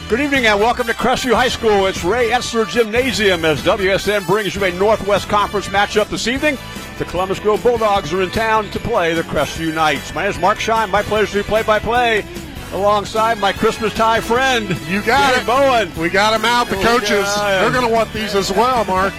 Good evening and welcome to Crestview High School. It's Ray Etzler Gymnasium as WSN brings you a Northwest Conference matchup this evening. The Columbus Grove Bulldogs are in town to play the Crestview Knights. My name is Mark Schein. My pleasure to do play-by-play alongside my Christmas tie friend. You got Dave it. Bowen. We got them out. The coaches, they're going to want these as well, Mark.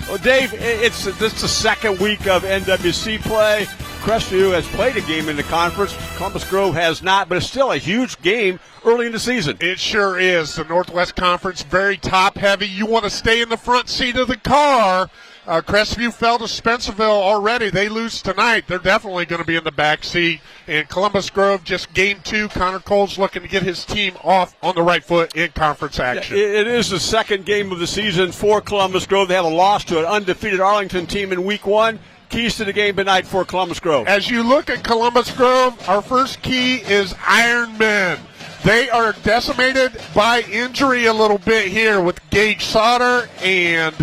Well, Dave, this is the second week of NWC play. Crestview has played a game in the conference. Columbus Grove has not, but it's still a huge game early in the season. It sure is. The Northwest Conference, very top-heavy. You want to stay in the front seat of the car. Crestview fell to Spencerville already. They lose tonight. They're definitely going to be in the back seat. And Columbus Grove, just game 2. Connor Cole's looking to get his team off on the right foot in conference action. Yeah, it is the second game of the season for Columbus Grove. They have a loss to an undefeated Arlington team in week 1. Keys to the game tonight for Columbus Grove. As you look at Columbus Grove, our first key is Iron Men. They are decimated by injury a little bit here with Gage Sauter and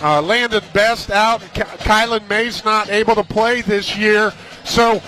Landon Best out. Kylan May's not able to play this year. So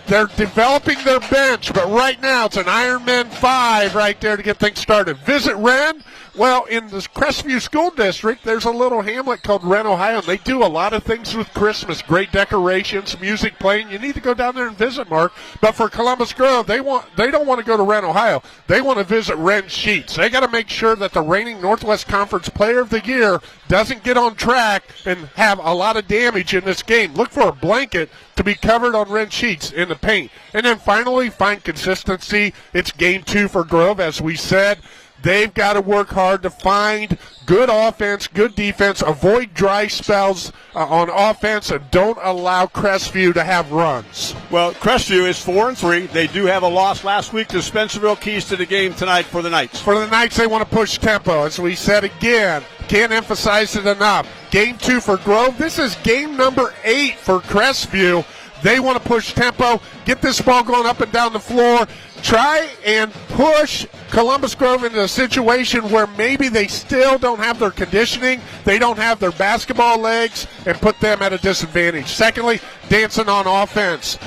they're developing their bench, but right now it's an Ironman 5 right there to get things started. Visit Wren. Well, in the Crestview School District, there's a little hamlet called Wren, Ohio, and they do a lot of things with Christmas. Great decorations, music playing. You need to go down there and visit, Mark. But for Columbus Grove, they don't want to go to Wren, Ohio. They want to visit Wren Sheets. They got to make sure that the reigning Northwest Conference Player of the Year doesn't get on track and have a lot of damage in this game. Look for a blanket to be covered on Wren Sheets in the paint. And then finally, find consistency. It's game 2 for Grove, as we said. They've got to work hard to find good offense, good defense, avoid dry spells on offense, and don't allow Crestview to have runs. Well, Crestview is 4-3. They do have a loss last week to Spencerville. Keys to the game tonight for the Knights. For the Knights, they want to push tempo. As we said again, can't emphasize it enough. Game 2 for Grove. This is game number 8 for Crestview. They want to push tempo, get this ball going up and down the floor, try and push Columbus Grove into a situation where maybe they still don't have their conditioning, they don't have their basketball legs, and put them at a disadvantage. Secondly, dancing on offense.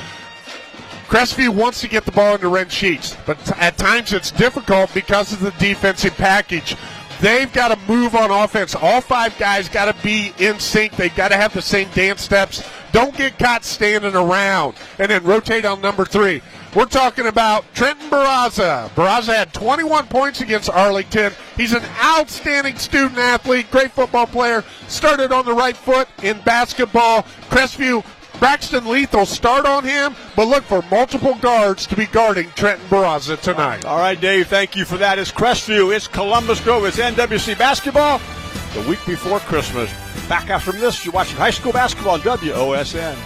Crestview wants to get the ball into Wren Sheets, but at times it's difficult because of the defensive package. They've got to move on offense. All 5 guys got to be in sync. They've got to have the same dance steps. Don't get caught standing around. And then rotate on number 3. We're talking about Trenton Barraza. Barraza had 21 points against Arlington. He's an outstanding student athlete, great football player. Started on the right foot in basketball. Crestview, Braxton Leith will start on him, but look for multiple guards to be guarding Trenton Barraza tonight. All right, Dave, thank you for that. It's Crestview, it's Columbus Grove, it's NWC basketball the week before Christmas. Back after this, you're watching high school basketball on WOSN.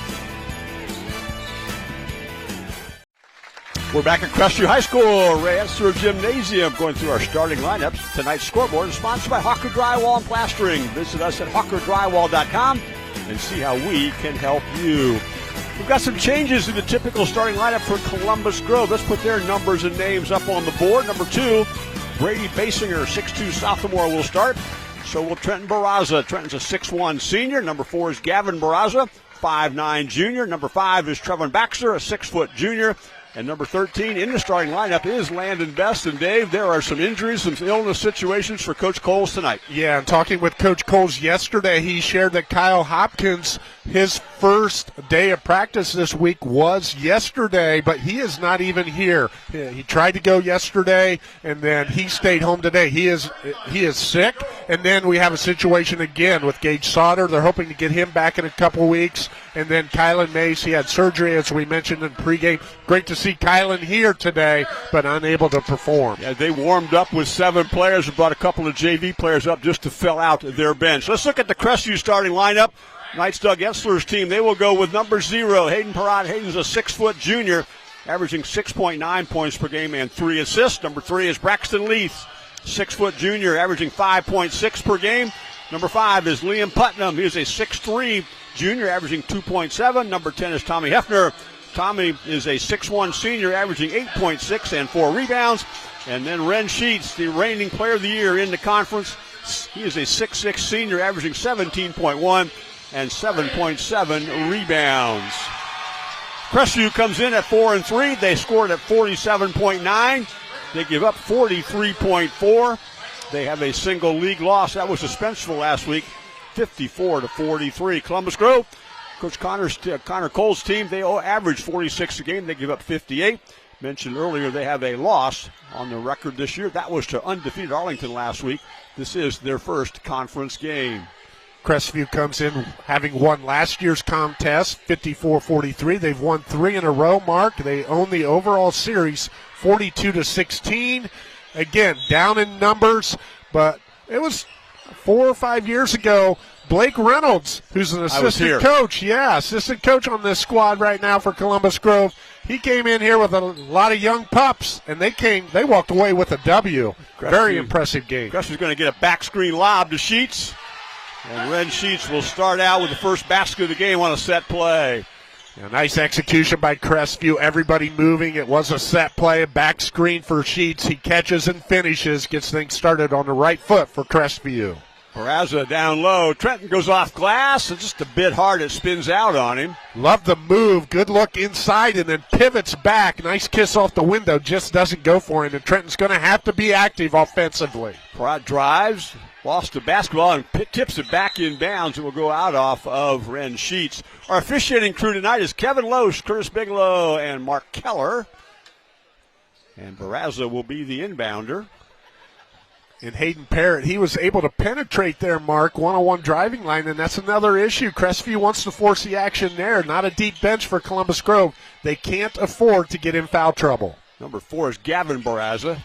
We're back at Crestview High School, Ray Etzler Gymnasium, going through our starting lineups. Tonight's scoreboard is sponsored by Hawker Drywall and Plastering. Visit us at hawkerdrywall.com and see how we can help you. We've got some changes in the typical starting lineup for Columbus Grove. Let's put their numbers and names up on the board. Number 2, Brady Basinger, 6'2 sophomore, will start. So will Trenton Barraza. Trenton's a 6'1 senior. Number 4 is Gavin Barraza, 5'9 junior. Number 5 is Trevor Baxter, a 6' junior. And number 13 in the starting lineup is Landon Best. And, Dave, there are some injuries, some illness situations for Coach Coles tonight. Yeah, and talking with Coach Coles yesterday, he shared that Kyle Hopkins, his first day of practice this week was yesterday, but he is not even here. He tried to go yesterday, and then he stayed home today. He is sick, and then we have a situation again with Gage Sauter. They're hoping to get him back in a couple weeks. And then Kylan Mace, he had surgery, as we mentioned in pregame. Great to see Kylan here today, but unable to perform. Yeah, they warmed up with 7 players and brought a couple of JV players up just to fill out their bench. Let's look at the Crestview starting lineup. Knights Doug Etzler's team, they will go with number 0, Hayden Perrott. Hayden's a 6' junior, averaging 6.9 points per game and 3 assists. Number 3 is Braxton Leith, 6' junior, averaging 5.6 per game. Number 5 is Liam Putnam. He's a 6'3 junior, averaging 2.7. Number 10 is Tommy Hefner. Tommy is a 6'1 senior, averaging 8.6 and 4 rebounds. And then Wren Sheets, the reigning player of the year in the conference. He is a 6'6 senior, averaging 17.1 and 7.7 rebounds. Crestview comes in at 4-3. They scored at 47.9. They give up 43.4. They have a single league loss. That was to Spencerville last week, 54-43. Columbus Grove, Coach Connor Cole's team, they average 46 a game. They give up 58. Mentioned earlier, they have a loss on the record this year. That was to undefeated Arlington last week. This is their first conference game. Crestview comes in having won last year's contest, 54-43. They've won 3 in a row, Mark. They own the overall series, 42-16. Again, down in numbers, but it was 4 or 5 years ago. Blake Reynolds, who's an assistant coach, assistant coach on this squad right now for Columbus Grove. He came in here with a lot of young pups, and they walked away with a W. Very impressive game. Crestvew's going to get a back screen lob to Sheets, and Red Sheets will start out with the first basket of the game on a set play. A nice execution by Crestview. Everybody moving. It was a set play, a back screen for Sheets. He catches and finishes, gets things started on the right foot for Crestview. Peraza down low. Trenton goes off glass. It's just a bit hard. It spins out on him. Love the move. Good look inside and then pivots back. Nice kiss off the window. Just doesn't go for him. And Trenton's going to have to be active offensively. Perat drives, lost the basketball, and tips it back in bounds. It will go out off of Ren Sheets. Our officiating crew tonight is Kevin Loesch, Curtis Bigelow, and Mark Keller. And Peraza will be the inbounder. And Hayden Parrott, he was able to penetrate there, Mark, one-on-one driving line, and that's another issue. Crestview wants to force the action there. Not a deep bench for Columbus Grove. They can't afford to get in foul trouble. Number 4 is Gavin Peraza.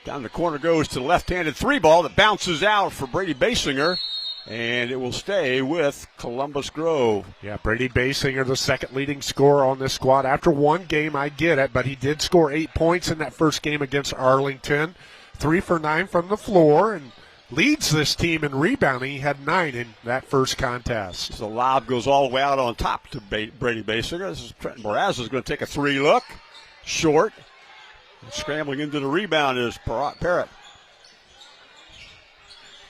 Down the corner goes to the left-handed 3 ball that bounces out for Brady Basinger, and it will stay with Columbus Grove. Yeah, Brady Basinger, the second leading scorer on this squad. After one game, I get it, but he did score 8 points in that first game against Arlington. 3 for 9 from the floor, and leads this team in rebounding. He had 9 in that first contest. So the lob goes all the way out on top to Brady Basinger. This is Trenton Peraza is going to take a 3 look. Short. Scrambling into the rebound is Parrott.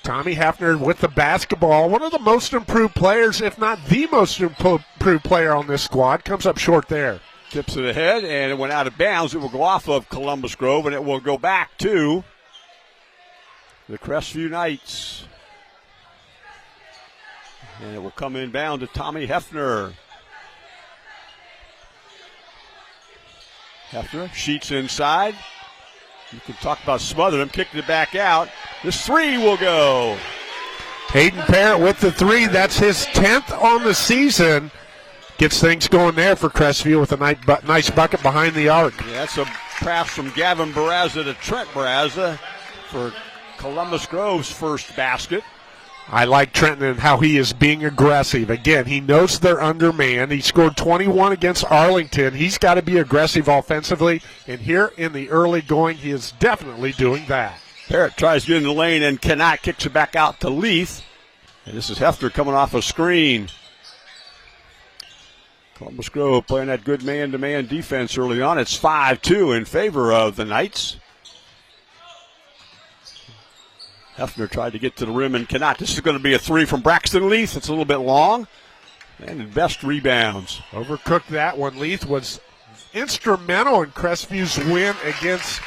Tommy Hefner with the basketball. One of the most improved players, if not the most improved player on this squad. Comes up short there. Tips it ahead, and it went out of bounds. It will go off of Columbus Grove, and it will go back to the Crestview Knights. And it will come inbound to Tommy Hefner. Hefner, Sheets inside. You can talk about smothering him, kicking it back out. This 3 will go. Hayden Parrott with the 3. That's his 10th on the season. Gets things going there for Crestview with a nice bucket behind the arc. Yeah, that's a pass from Gavin Peraza to Trent Peraza for Columbus Grove's first basket. I like Trenton and how he is being aggressive. Again, he knows they're undermanned. He scored 21 against Arlington. He's got to be aggressive offensively, and here in the early going, he is definitely doing that. Parrott tries to get in the lane and cannot. Kicks it back out to Leith. And this is Hefner coming off a screen. Columbus Grove playing that good man-to-man defense early on. It's 5-2 in favor of the Knights. Hefner tried to get to the rim and cannot. This is going to be a 3 from Braxton Leith. It's a little bit long. And the best rebounds. Overcooked that one. Leith was instrumental in Crestview's win against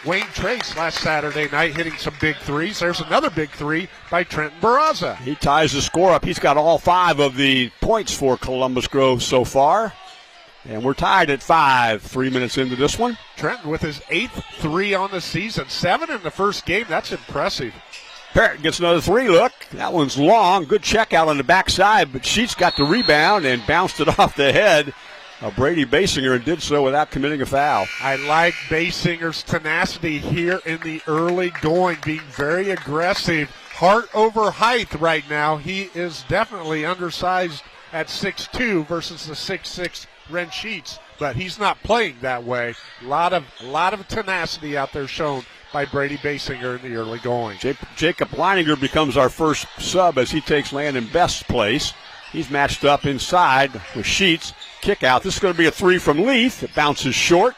Wayne Trace last Saturday night, hitting some big threes. There's another big 3 by Trenton Peraza. He ties the score up. He's got all 5 of the points for Columbus Grove so far. And we're tied at 5, 3 minutes into this one. Trenton with his 8th 3 on the season. 7 in the first game. That's impressive. Parrott gets another 3 look. That one's long. Good check out on the backside, but Sheets got the rebound and bounced it off the head of Brady Basinger and did so without committing a foul. I like Basinger's tenacity here in the early going, being very aggressive. Heart over height right now. He is definitely undersized at 6'2" versus the 6'6" Ren Sheets, but he's not playing that way. A lot of tenacity out there shown by Brady Basinger in the early going. Jacob Leininger becomes our first sub as he takes Landon Best's place. He's matched up inside with Sheets. Kick out. This is going to be a 3 from Leith. It bounces short.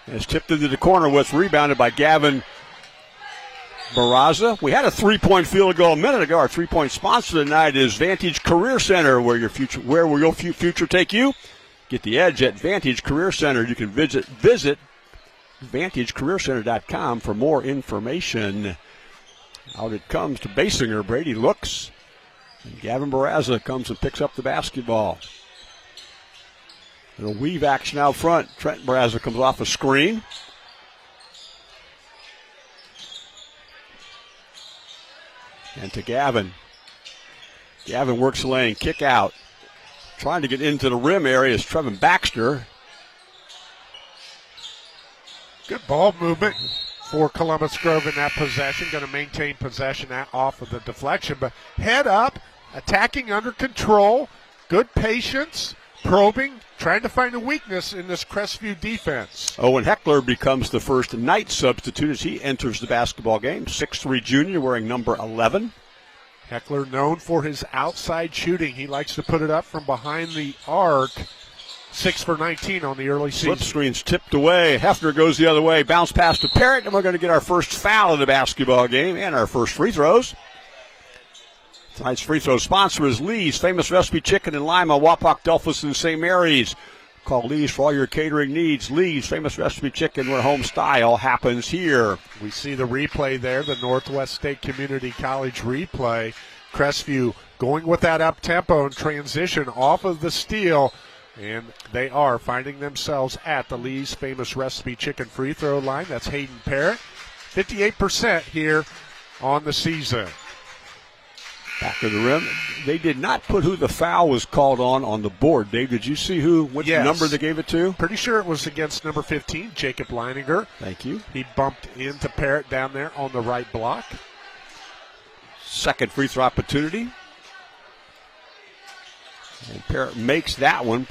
And it's tipped into the corner with rebounded by Gavin Peraza. We had a 3-point field goal a minute ago. Our 3-point sponsor tonight is Vantage Career Center, where will your future take you? Get the edge at Vantage Career Center. You can visit AdvantageCareerCenter.com for more information. Out it comes to Basinger. Brady looks. And Gavin Barraza comes and picks up the basketball. Little weave action out front. Trent Barraza comes off a screen. And to Gavin. Gavin works the lane, kick out. Trying to get into the rim area is Trevin Baxter. Good ball movement for Columbus Grove in that possession. Going to maintain possession off of the deflection. But head up, attacking under control. Good patience, probing, trying to find a weakness in this Crestview defense. Owen Heckler becomes the first night substitute as he enters the basketball game. 6'3" junior wearing number 11. Heckler known for his outside shooting. He likes to put it up from behind the arc. 6 for 19 on the early season. Slip screen's tipped away. Hefner goes the other way. Bounce pass to Parrott, and we're going to get our first foul of the basketball game and our first free throws. Tonight's free throw sponsor is Lee's Famous Recipe Chicken in Lima, Wapak, Delphus, and St. Mary's. Call Lee's for all your catering needs. Lee's Famous Recipe Chicken, where home style happens here. We see the replay there, the Northwest State Community College replay. Crestview going with that up-tempo and transition off of the steal. And they are finding themselves at the Lee's Famous Recipe Chicken free throw line. That's Hayden Parrott. 58% here on the season. Back of the rim. They did not put who the foul was called on the board. Dave, did you see which number they gave it to? Pretty sure it was against number 15, Jacob Leininger. Thank you. He bumped into Parrott down there on the right block. Second free throw opportunity. And Parrott makes that one.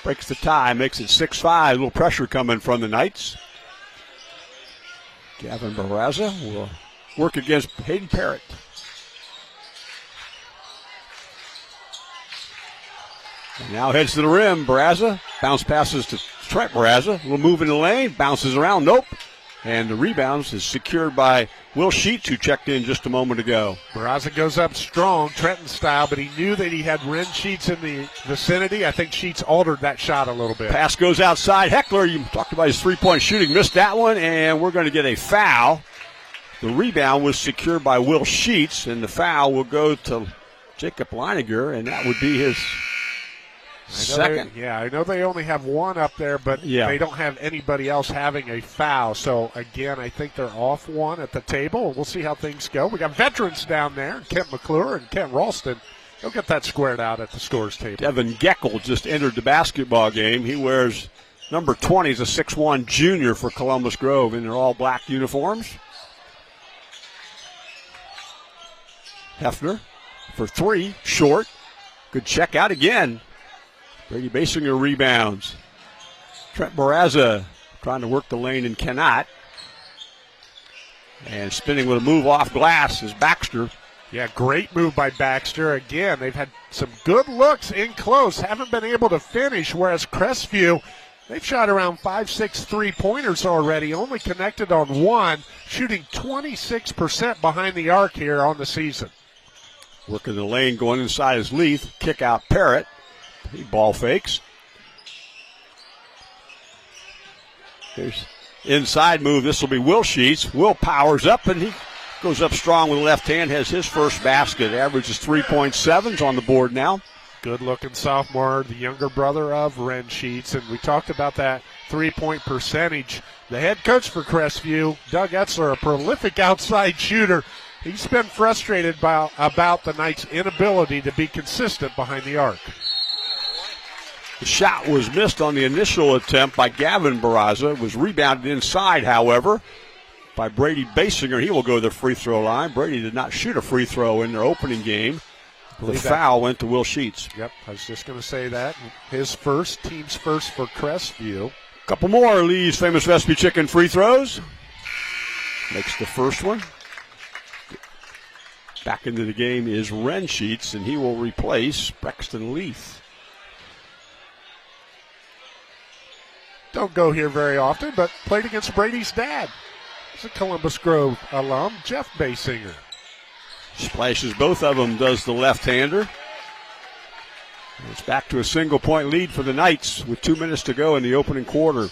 Breaks the tie, makes it 6-5. A little pressure coming from the Knights. Gavin Barraza will work against Hayden Parrott. And now heads to the rim. Barraza. Bounce passes to Trent Barraza. A little move in the lane. Bounces around. Nope. And the rebounds is secured by Will Sheets, who checked in just a moment ago. Barraza goes up strong, Trenton style, but he knew that he had Ren Sheets in the vicinity. I think Sheets altered that shot a little bit. Pass goes outside. Heckler, you talked about his three-point shooting, missed that one, and we're going to get a foul. The rebound was secured by Will Sheets, and the foul will go to Jacob Leininger, and that would be his second. I know they only have one up there, but they don't have anybody else having a foul. So, again, I think they're off one at the table. We'll see how things go. We got veterans down there, Kent McClure and Kent Ralston. They'll get that squared out at the scores table. Devin Geckel just entered the basketball game. He wears number 20. He's a 6'1" junior for Columbus Grove in their all-black uniforms. Hefner for three, short. Good check out again. Brady Basinger rebounds. Trent Barraza trying to work the lane and cannot. And spinning with a move off glass is Baxter. Yeah, great move by Baxter. Again, they've had some good looks in close. Haven't been able to finish, whereas Crestview, they've shot around 5-6 three-pointers already, only connected on one, shooting 26% behind the arc here on the season. Working the lane, going inside is Leith. Kick out Parrott. He ball fakes. There's inside move. This will be Will Sheets. Will powers up, and he goes up strong with the left hand, has his first basket. Averages 3.7 on the board now. Good-looking sophomore, the younger brother of Ren Sheets, and we talked about that three-point percentage. The head coach for Crestview, Doug Etzler, a prolific outside shooter. He's been frustrated about the Knights' inability to be consistent behind the arc. The shot was missed on the initial attempt by Gavin Barraza. It was rebounded inside, however, by Brady Basinger. He will go to the free throw line. Brady did not shoot a free throw in their opening game. The foul went to Will Sheets. Yep, I was just going to say that. His first, team's first for Crestview. Couple more Lee's Famous Recipe Chicken free throws. Makes the first one. Back into the game is Ren Sheets, and he will replace Brexton Leith. Don't go here very often, but played against Brady's dad. He's a Columbus Grove alum, Jeff Basinger. Splashes both of them, does the left-hander. It's back to a single-point lead for the Knights with 2 minutes to go in the opening quarter.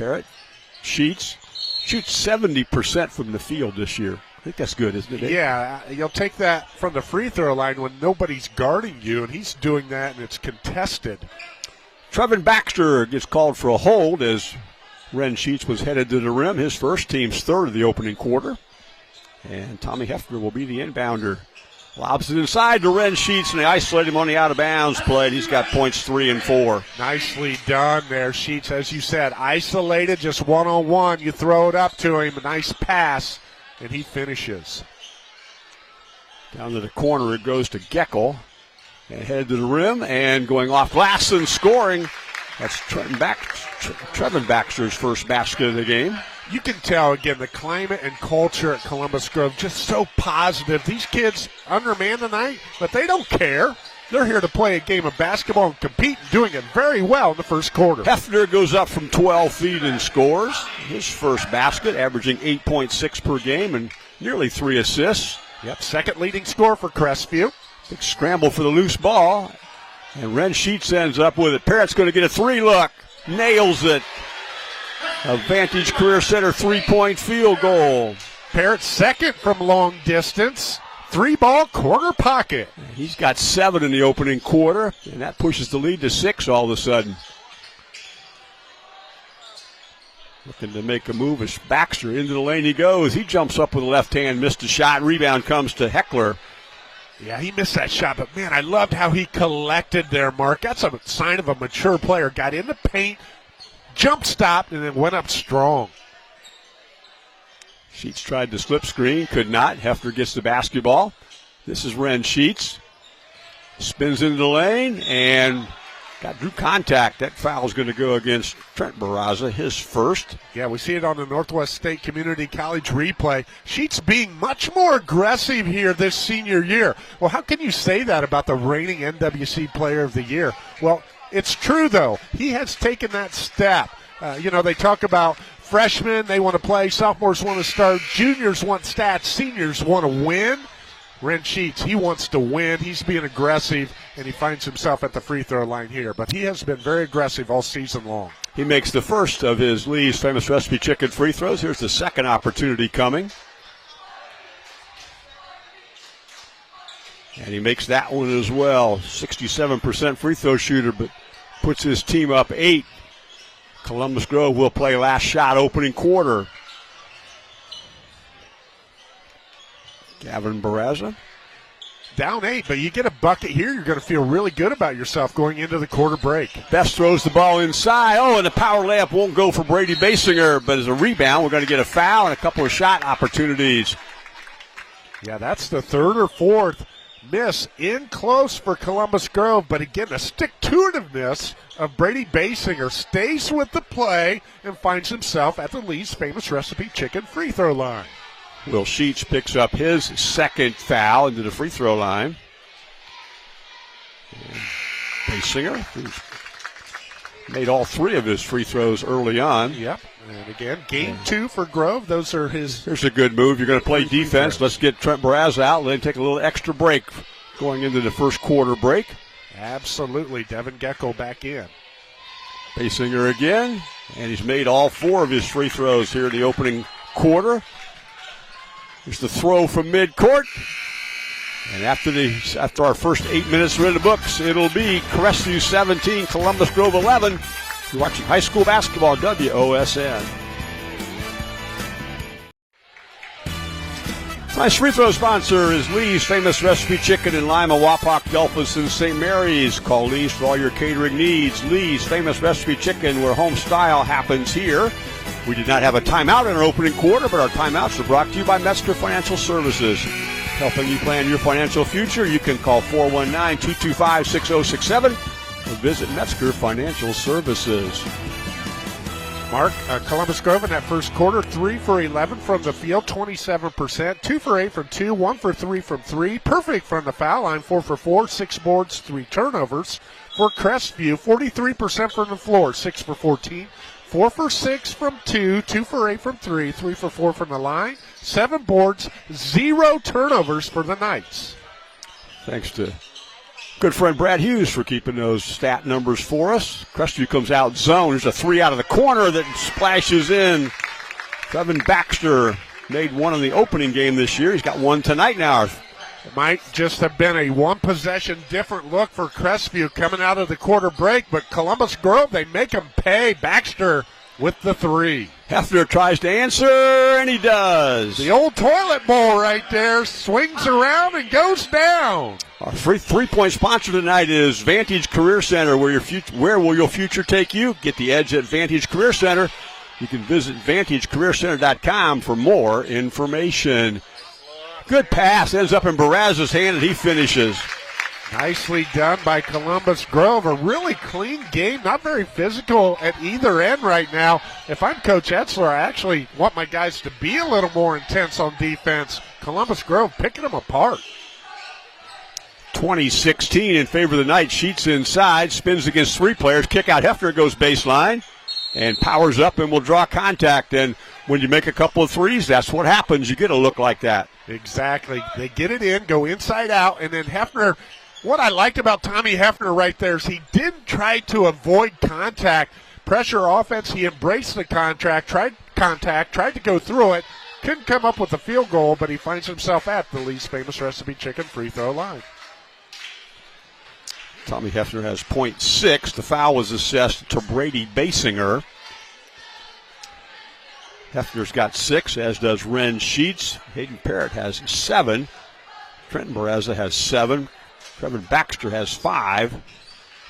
Parrott, Sheets, shoots 70% from the field this year. I think that's good, isn't it, Dave? Yeah, you'll take that from the free throw line when nobody's guarding you, and he's doing that, and it's contested. Trevin Baxter gets called for a hold as Ren Sheets was headed to the rim. His first, team's third of the opening quarter. And Tommy Hefner will be the inbounder. Lobs it inside to Ren Sheets, and they isolate him on the out-of-bounds play. And he's got points 3 and 4. Nicely done there, Sheets. As you said, isolated, just one-on-one. You throw it up to him, a nice pass, and he finishes. Down to the corner it goes to Geckel. And headed to the rim and going off glass and scoring. That's Trevin Baxter's first basket of the game. You can tell, again, the climate and culture at Columbus Grove just so positive. These kids undermanned tonight, but they don't care. They're here to play a game of basketball and compete, and doing it very well in the first quarter. Hefner goes up from 12 feet and scores. His first basket, averaging 8.6 per game and nearly 3 assists. Yep, second leading scorer for Crestview. Big scramble for the loose ball. And Ren Sheets ends up with it. Parrott's going to get a 3-look. Nails it. A Vantage Career Center 3-point field goal. Parrott second from long distance. 3-ball corner pocket. He's got 7 in the opening quarter, and that pushes the lead to 6 all of a sudden. Looking to make a move as Baxter into the lane he goes. He jumps up with a left hand, missed a shot. Rebound comes to Heckler. Yeah, he missed that shot, but, man, I loved how he collected there, Mark. That's a sign of a mature player. Got in the paint, jump stopped, and then went up strong. Sheets tried to slip screen, could not. Hefner gets the basketball. This is Ren Sheets. Spins into the lane and drew contact. That foul's going to go against Trent Barraza, his first. Yeah, we see it on the Northwest State Community College replay. Sheets being much more aggressive here this senior year. Well, how can you say that about the reigning NWC Player of the Year? Well, it's true, though. He has taken that step. They talk about freshmen, they want to play. Sophomores want to start. Juniors want stats. Seniors want to win. Ren Sheets, he wants to win. He's being aggressive, and he finds himself at the free throw line here. But he has been very aggressive all season long. He makes the first of his Lee's Famous Recipe Chicken free throws. Here's the second opportunity coming. And he makes that one as well. 67% free throw shooter, but puts his team up 8. Columbus Grove will play last shot opening quarter. Gavin Barraza. Down 8, but you get a bucket here, you're going to feel really good about yourself going into the quarter break. Best throws the ball inside. Oh, and the power layup won't go for Brady Basinger, but as a rebound, we're going to get a foul and a couple of shot opportunities. Yeah, that's the third or fourth miss in close for Columbus Grove, but again, the stick-to-itiveness of Brady Basinger stays with the play and finds himself at the Lee's Famous Recipe Chicken free throw line. Will Sheets picks up his second foul into the free throw line. And Basinger, who's made all 3 of his free throws early on. Yep, and again, game 2 for Grove. Those are his. Here's a good move. You're going to play defense. Let's get Trent Barraza out. Let him take a little extra break going into the first quarter break. Absolutely. Devin Geckel back in. Basinger again, and he's made all 4 of his free throws here in the opening quarter. Here's the throw from midcourt. And after our first 8 minutes are in the books, it'll be Crestview 17, Columbus Grove 11. You're watching high school basketball, WOSN. Tonight's free throw sponsor is Lee's Famous Recipe Chicken in Lima, Wapak, Delphus, and St. Mary's. Call Lee's for all your catering needs. Lee's Famous Recipe Chicken, where home style happens here. We did not have a timeout in our opening quarter, but our timeouts are brought to you by Metzger Financial Services. Helping you plan your financial future, you can call 419-225-6067 or visit Metzger Financial Services. Mark, Columbus Grove in that first quarter, 3 for 11 from the field, 27%, 2 for 8 from 2, 1 for 3 from 3, perfect from the foul line, 4 for 4, 6 boards, 3 turnovers. For Crestview, 43% from the floor, 6 for 14, 4 for 6 from 2, 2 for 8 from 3, 3 for 4 from the line, 7 boards, 0 turnovers for the Knights. Thanks to Good friend Brad Hughes for keeping those stat numbers for us. Crestview comes out zone. There's a 3 out of the corner that splashes in. Trevin Baxter made one in the opening game this year. He's got one tonight now. It might just have been a one-possession different look for Crestview coming out of the quarter break, but Columbus Grove, they make him pay. Baxter with the 3. Hefner tries to answer, and he does. The old toilet bowl right there swings around and goes down. Our free three-point sponsor tonight is Vantage Career Center. Where will your future take you? Get the edge at Vantage Career Center. You can visit VantageCareerCenter.com for more information. Good pass. Ends up in Barraza's hand, and he finishes. Nicely done by Columbus Grove. A really clean game. Not very physical at either end right now. If I'm Coach Etzler, I actually want my guys to be a little more intense on defense. Columbus Grove picking them apart. 2016 in favor of the Knights. Sheets inside, spins against 3 players. Kick out. Hefner goes baseline and powers up and will draw contact. And when you make a couple of threes, that's what happens. You get a look like that. Exactly. They get it in, go inside out, and then Hefner, what I liked about Tommy Hefner right there is he didn't try to avoid contact. Pressure offense, he embraced the tried to go through it, couldn't come up with a field goal, but he finds himself at the Lee's Famous Recipe Chicken free throw line. Tommy Hefner has .6. The foul was assessed to Brady Basinger. Hefner's got 6, as does Ren Sheets. Hayden Parrott has 7. Trenton Barraza has 7. Trevin Baxter has 5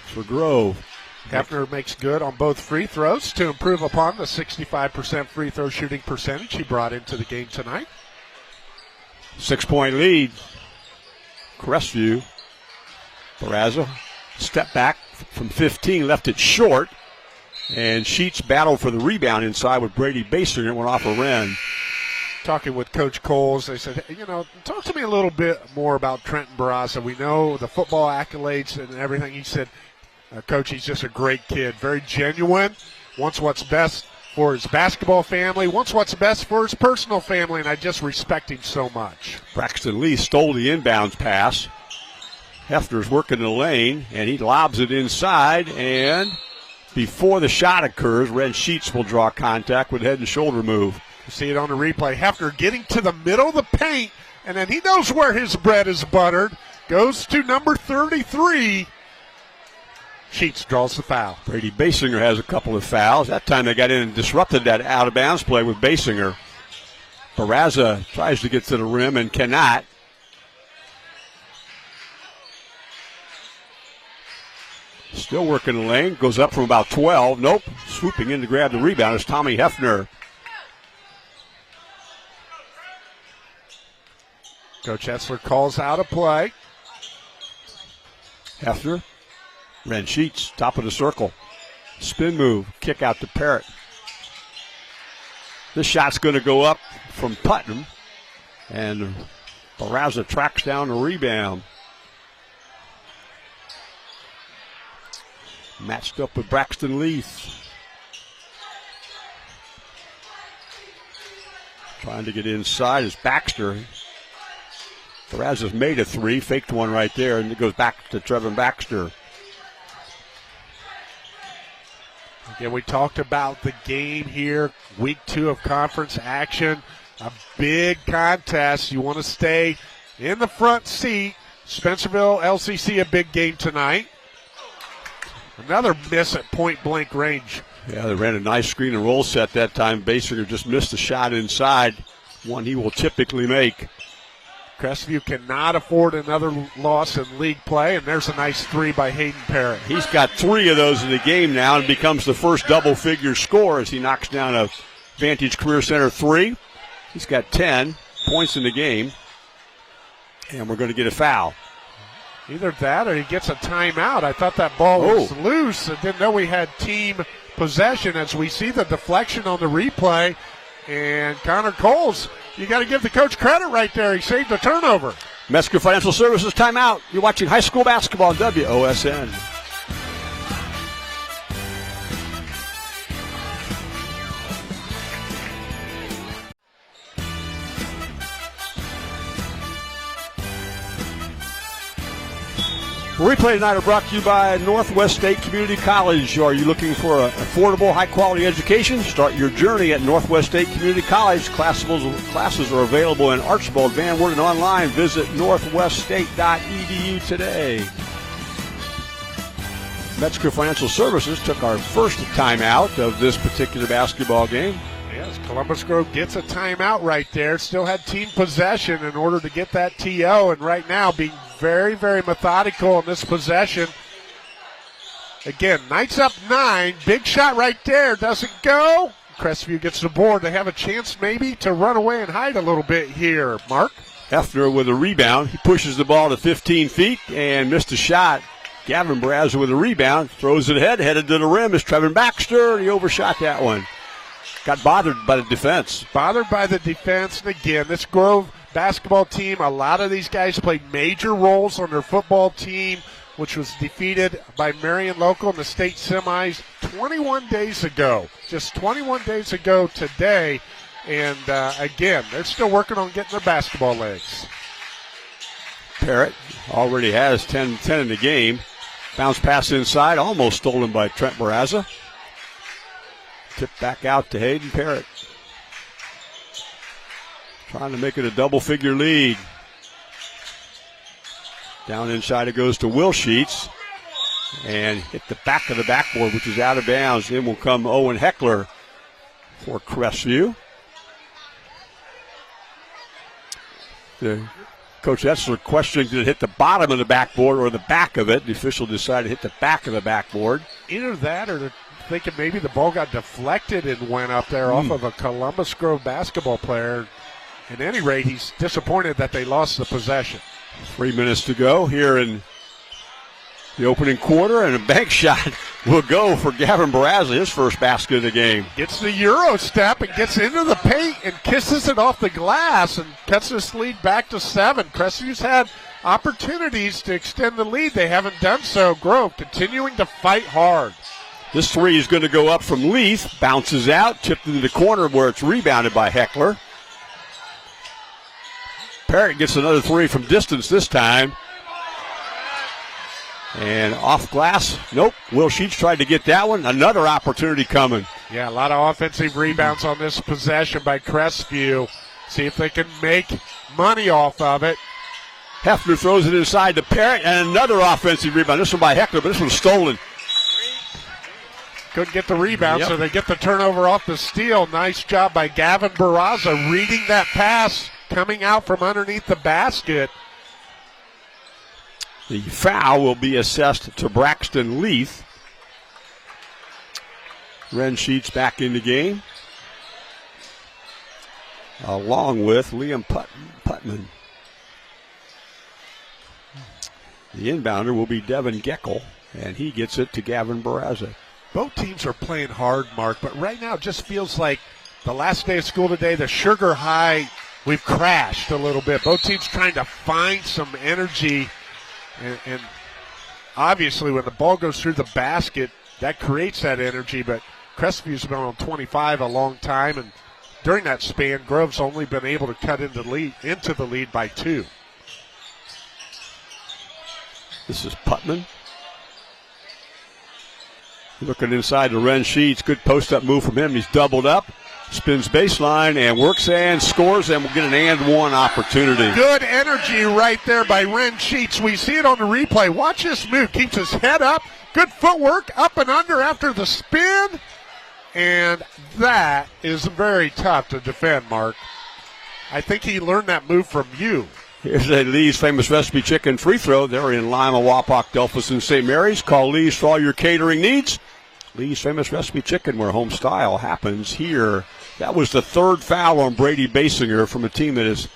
for Grove. Hefner makes good on both free throws to improve upon the 65% free throw shooting percentage he brought into the game tonight. 6-point lead. Crestview. Barraza, step back from 15, left it short. And Sheets battled for the rebound inside with Brady Basinger. It went off a Wren. Talking with Coach Coles, they said, talk to me a little bit more about Trenton Barraza. We know the football accolades and everything. He said, Coach, he's just a great kid, very genuine, wants what's best for his basketball family, wants what's best for his personal family, and I just respect him so much. Braxton Lee stole the inbounds pass. Hefner's working the lane, and he lobs it inside, and before the shot occurs, Ren Sheets will draw contact with head and shoulder move. You see it on the replay. Hefner getting to the middle of the paint, and then he knows where his bread is buttered. Goes to number 33. Sheets draws the foul. Brady Basinger has a couple of fouls. That time they got in and disrupted that out-of-bounds play with Basinger. Barraza tries to get to the rim and cannot. Still working the lane. Goes up from about 12. Nope. Swooping in to grab the rebound is Tommy Hefner. Coach Etzler calls out a play. Hefner. Ren Sheets, top of the circle. Spin move. Kick out to Parrott. This shot's going to go up from Putnam. And Barraza tracks down the rebound. Matched up with Braxton Leith. Trying to get inside is Baxter. Barraza's made a 3, faked one right there, and it goes back to Trevin Baxter. Again, we talked about the game here, week 2 of conference action. A big contest. You want to stay in the front seat. Spencerville LCC, a big game tonight. Another miss at point-blank range. Yeah, they ran a nice screen and roll set that time. Basinger just missed a shot inside, one he will typically make. Crestview cannot afford another loss in league play, and there's a nice 3 by Hayden Parrott. He's got 3 of those in the game now and becomes the first double-figure scorer as he knocks down a Vantage Career Center 3. He's got 10 points in the game, and we're going to get a foul. Either that or he gets a timeout. I thought that ball was loose. I didn't know we had team possession as we see the deflection on the replay. And Connor Coles, you got to give the coach credit right there. He saved the turnover. Mesker Financial Services timeout. You're watching high school basketball on WOSN. Replay tonight are brought to you by Northwest State Community College. Are you looking for an affordable, high-quality education? Start your journey at Northwest State Community College. Classes are available in Archibald, Van Wert, and online. Visit northweststate.edu today. Metzger Financial Services took our first timeout of this particular basketball game. Yes, Columbus Grove gets a timeout right there. Still had team possession in order to get that TO, and right now being very, very methodical in this possession. Again, Knights up 9. Big shot right there. Doesn't go. Crestview gets the board. They have a chance maybe to run away and hide a little bit here. Mark? Hefner with a rebound. He pushes the ball to 15 feet and missed a shot. Gavin Braza with a rebound. Throws it ahead. Headed to the rim is Trevin Baxter. He overshot that one. Got bothered by the defense. Bothered by the defense. And again, this Grove basketball team, a lot of these guys played major roles on their football team, which was defeated by Marion Local in the state semis 21 days ago. Just 21 days ago today. And again, they're still working on getting their basketball legs. Parrott already has 10 in the game. Bounce pass inside, almost stolen by Trent Barraza. Tip back out to Hayden Parrott. Trying to make it a double-figure lead. Down inside it goes to Will Sheets. And hit the back of the backboard, which is out of bounds. In will come Owen Heckler for Crestview. Coach Etzler questioning did it hit the bottom of the backboard or the back of it. The official decided to hit the back of the backboard. Either that or they're thinking maybe the ball got deflected and went up there off of a Columbus Grove basketball player. At any rate, he's disappointed that they lost the possession. 3 minutes to go here in the opening quarter, and a bank shot will go for Gavin Barraza, his first basket of the game. Gets the Euro step and gets into the paint and kisses it off the glass and cuts this lead back to 7. Crestview's had opportunities to extend the lead. They haven't done so. Grove continuing to fight hard. This three is going to go up from Leith, bounces out, tipped into the corner where it's rebounded by Heckler. Parrott gets another three from distance this time. And off glass, nope. Will Sheets tried to get that one. Another opportunity coming. Yeah, a lot of offensive rebounds on this possession by Crestview. See if they can make money off of it. Hefner throws it inside to Parrott, and another offensive rebound. This one by Heckler, but this one's stolen. Couldn't get the rebound, so they get the turnover off the steal. Nice job by Gavin Barraza reading that pass coming out from underneath the basket. The foul will be assessed to Braxton Leith. Ren Sheets back in the game, along with Liam Putman. The inbounder will be Devin Geckel, and he gets it to Gavin Barraza. Both teams are playing hard, Mark, but right now it just feels like the last day of school today, the sugar high, we've crashed a little bit. Both teams trying to find some energy. And obviously when the ball goes through the basket, that creates that energy. But Crestview's been on 25 a long time, and during that span, Grove's only been able to cut into the lead by 2. This is Putman. Looking inside to Ren Sheets. Good post-up move from him. He's doubled up. Spins baseline and works and scores, and we'll get an and one opportunity. Good energy right there by Ren Sheets. We see it on the replay. Watch this move. Keeps his head up. Good footwork up and under after the spin. And that is very tough to defend, Mark. I think he learned that move from you. Here's a Lee's Famous Recipe Chicken free throw. They're in Lima, Wapak, Delphus, and St. Mary's. Call Lee's for all your catering needs. Lee's Famous Recipe Chicken, where home style happens here. That was the third foul on Brady Basinger from a team that is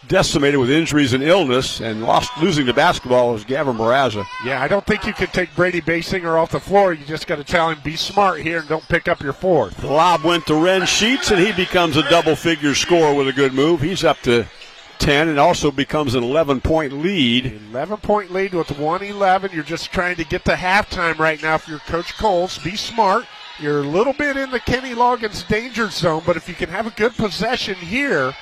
decimated with injuries and illness, and losing the basketball was Gavin Barraza. Yeah, I don't think you can take Brady Basinger off the floor. You just got to tell him, be smart here and don't pick up your fourth. The lob went to Ren Sheets, and he becomes a double-figure scorer with a good move. He's up to 10 and also becomes an 11-point lead. 11-point lead with 1:11. You're just trying to get to halftime right now for your Coach Coles. Be smart. You're a little bit in the Kenny Loggins danger zone, but if you can have a good possession here,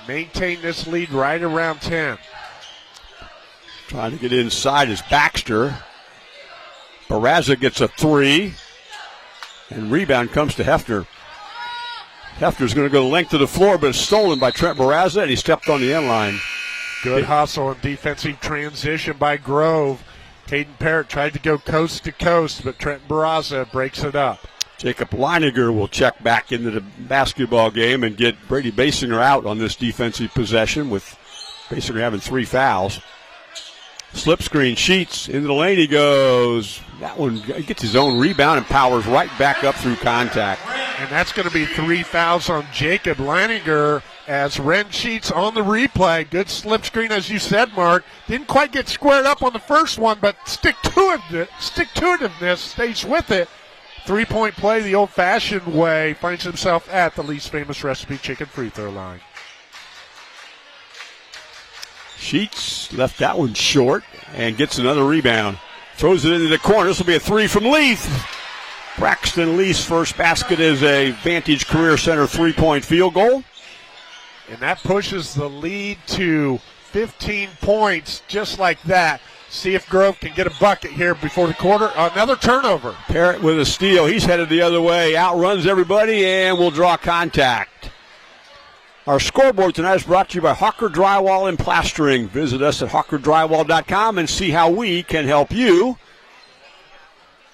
maintain this lead right around 10. Trying to get inside is Baxter. Barraza gets a 3. And rebound comes to Hefner. Hefner's going to go the length of the floor, but it's stolen by Trent Barraza, and he stepped on the end line. Good hustle and defensive transition by Grove. Hayden Parrott tried to go coast to coast, but Trent Barraza breaks it up. Jacob Leininger will check back into the basketball game and get Brady Basinger out on this defensive possession, with Basinger having 3 fouls. Slip screen, Sheets into the lane he goes. That one, he gets his own rebound and powers right back up through contact. And that's going to be 3 fouls on Jacob Leininger as Ren Sheets on the replay. Good slip screen, as you said, Mark. Didn't quite get squared up on the first one, but stick-to-itiveness stays with it. 3-point play the old-fashioned way. Finds himself at the Lee's Famous Recipe Chicken free throw line. Sheets left that one short and gets another rebound. Throws it into the corner. This will be a 3 from Leith. Braxton Leith's first basket is a Vantage Career Center 3-point field goal. And that pushes the lead to 15 points just like that. See if Grove can get a bucket here before the quarter. Another turnover. Parrott with a steal. He's headed the other way. Outruns everybody and will draw contact. Our scoreboard tonight is brought to you by Hawker Drywall and Plastering. Visit us at hawkerdrywall.com and see how we can help you.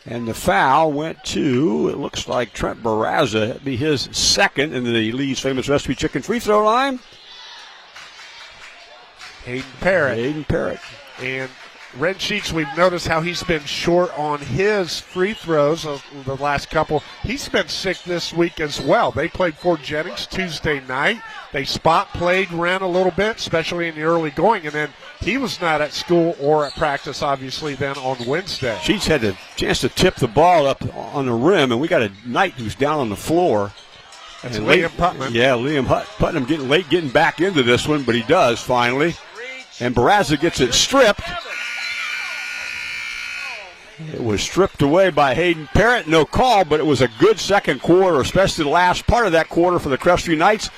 And the foul went to, it looks like, Trent Barraza. That'd be his second in the Lee's Famous Recipe Chicken free throw line. Hayden Parrott. And Ren Sheets, we've noticed how he's been short on his free throws of the last couple. He's been sick this week as well. They played Fort Jennings Tuesday night. They spot played Ren a little bit, especially in the early going, and then he was not at school or at practice, obviously, then on Wednesday. Sheets had a chance to tip the ball up on the rim, and we got a Knight who's down on the floor. That's Liam Putnam. Yeah, Liam Putnam getting back into this one, but he does finally. And Barraza gets it stripped. It was stripped away by Hayden Parrott. No call, but it was a good second quarter, especially the last part of that quarter for the Crestview Knights.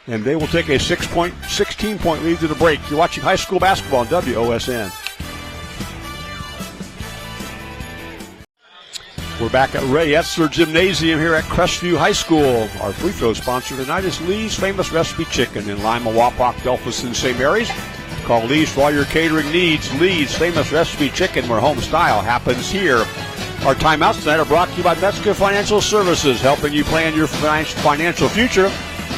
And they will take a 16-point lead to the break. You're watching high school basketball on WOSN. We're back at Ray Etzler Gymnasium here at Crestview High School. Our free throw sponsor tonight is Lee's Famous Recipe Chicken in Lima, Wapak, Delphus, and St. Mary's. Call Lee's for all your catering needs. Lee's Famous Recipe Chicken, where home style happens here. Our timeouts tonight are brought to you by Metzger Financial Services, helping you plan your financial future.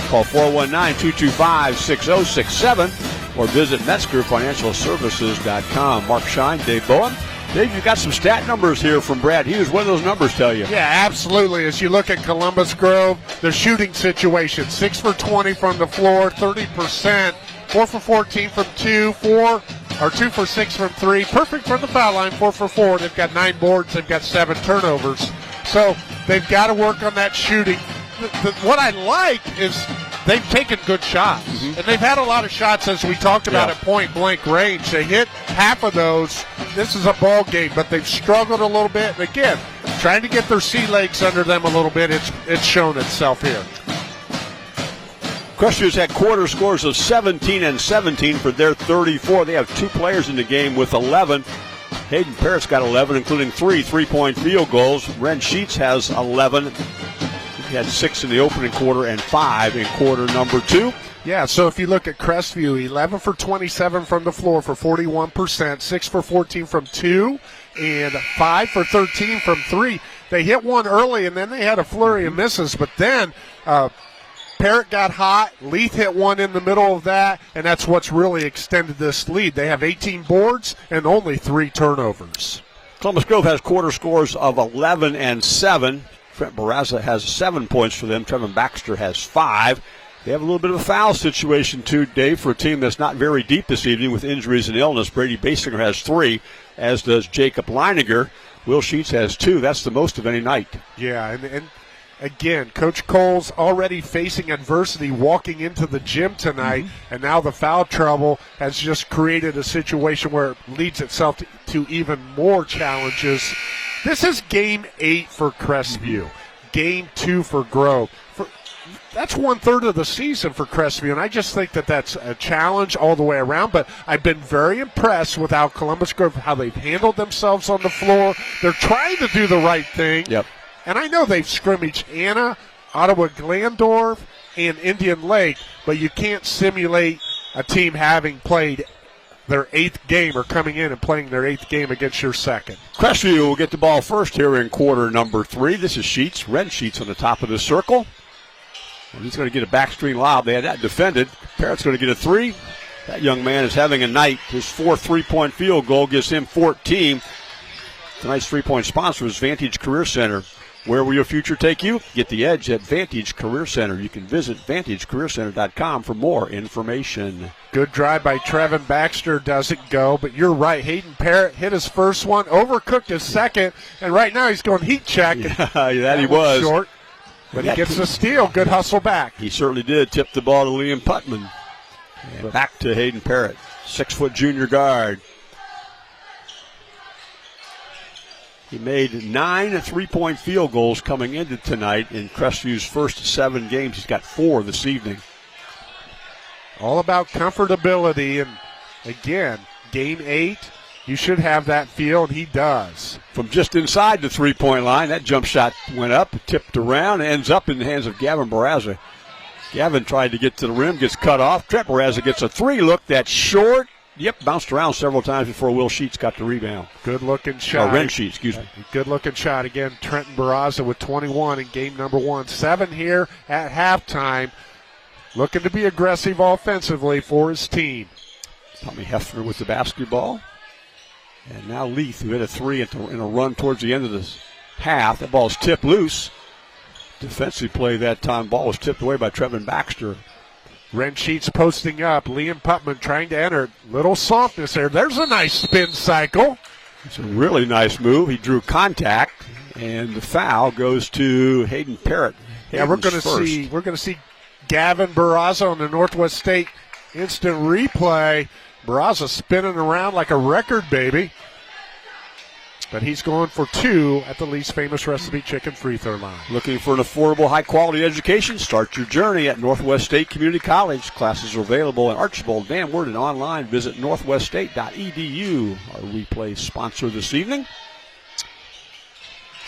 Call 419-225-6067 or visit MetzgerFinancialServices.com. Mark Shine, Dave Bowen. Dave, you've got some stat numbers here from Brad Hughes. What do those numbers tell you? Yeah, absolutely. As you look at Columbus Grove, their shooting situation, 6 for 20 from the floor, 30%, 4 for 14 from 2, 2 for 6 from 3. Perfect from the foul line, 4 for 4. They've got 9 boards. They've got 7 turnovers. So they've got to work on that shooting. What I like is they've taken good shots. Mm-hmm. And they've had a lot of shots, as we talked about, at point-blank range. They hit half of those. This is a ball game, but they've struggled a little bit. And again, trying to get their sea legs under them a little bit. It's shown itself here. Crushers had quarter scores of 17 and 17 for their 34. They have 2 players in the game with 11. Hayden Parrott's got 11, including 3 3-point field goals. Ren Sheets has 11. He had 6 in the opening quarter and 5 in quarter number 2. Yeah, so if you look at Crestview, 11 for 27 from the floor for 41%, 6 for 14 from 2, and 5 for 13 from 3. They hit one early, and then they had a flurry of misses, but then Parrott got hot. Leith hit one in the middle of that, and that's what's really extended this lead. They have 18 boards and only 3 turnovers. Columbus Grove has quarter scores of 11 and 7. Trent Barraza has 7 points for them. Trevin Baxter has 5. They have a little bit of a foul situation, too, Dave, for a team that's not very deep this evening with injuries and illness. Brady Basinger has 3, as does Jacob Leininger. Will Sheets has 2. That's the most of any night. Yeah, and again, Coach Cole's already facing adversity walking into the gym tonight, and now the foul trouble has just created a situation where it leads itself to even more challenges. This is game 8 for Crestview, game 2 for Grove. that's 1/3 of the season for Crestview, and I just think that that's a challenge all the way around. But I've been very impressed with how Columbus Grove, how they've handled themselves on the floor. They're trying to do the right thing. Yep. And I know they've scrimmaged Anna, Ottawa Glandorf, and Indian Lake, but you can't simulate a team having played their 8th game or coming in and playing their 8th game against your 2nd. Crestview will get the ball first here in quarter number 3. This is Sheets, Ren Sheets on the top of the circle. And he's going to get a backstream lob. They had that defended. Parrott's going to get a 3. That young man is having a night. His 4th 3-point field goal gives him 14. Tonight's 3-point sponsor is Vantage Career Center. Where will your future take you? Get the edge at Vantage Career Center. You can visit VantageCareerCenter.com for more information. Good drive by Trevin Baxter. Doesn't go, but you're right. Hayden Parrott hit his first one, overcooked his second, and right now he's going heat check. Yeah, that he was. Short, but he gets the steal. Good hustle back. He certainly did. Tip the ball to Liam Putman. And back to Hayden Parrott, 6-foot junior guard. He made 9 3-point field goals coming into tonight in Crestview's first 7 games. He's got 4 this evening. All about comfortability, and again, game 8, you should have that feel, and he does. From just inside the 3-point line, that jump shot went up, tipped around, ends up in the hands of Gavin Barraza. Gavin tried to get to the rim, gets cut off. Trent Barraza gets a 3 look that's short. Yep, bounced around several times before Will Sheets got the rebound. Good-looking shot. Ren Sheets, excuse me. Good-looking shot. Again, Trenton Barraza with 21 in game number 1. 7 here at halftime. Looking to be aggressive offensively for his team. Tommy Hefner with the basketball. And now Leith, who hit a 3 in a run towards the end of this half. That ball is tipped loose. Defensive play that time. Ball was tipped away by Trevin Baxter. Ren Sheets posting up. Liam Putman trying to enter. Little softness there. There's a nice spin cycle. It's a really nice move. He drew contact, and the foul goes to Hayden Parrott. Yeah, we're going to see Gavin Barraza on the Northwest State instant replay. Barraza spinning around like a record baby. But he's going for 2 at the least famous recipe chicken free throw line. Looking for an affordable, high-quality education? Start your journey at Northwest State Community College. Classes are available in Archibald, Van Wert, and online. Visit northweststate.edu. Our replay sponsor this evening.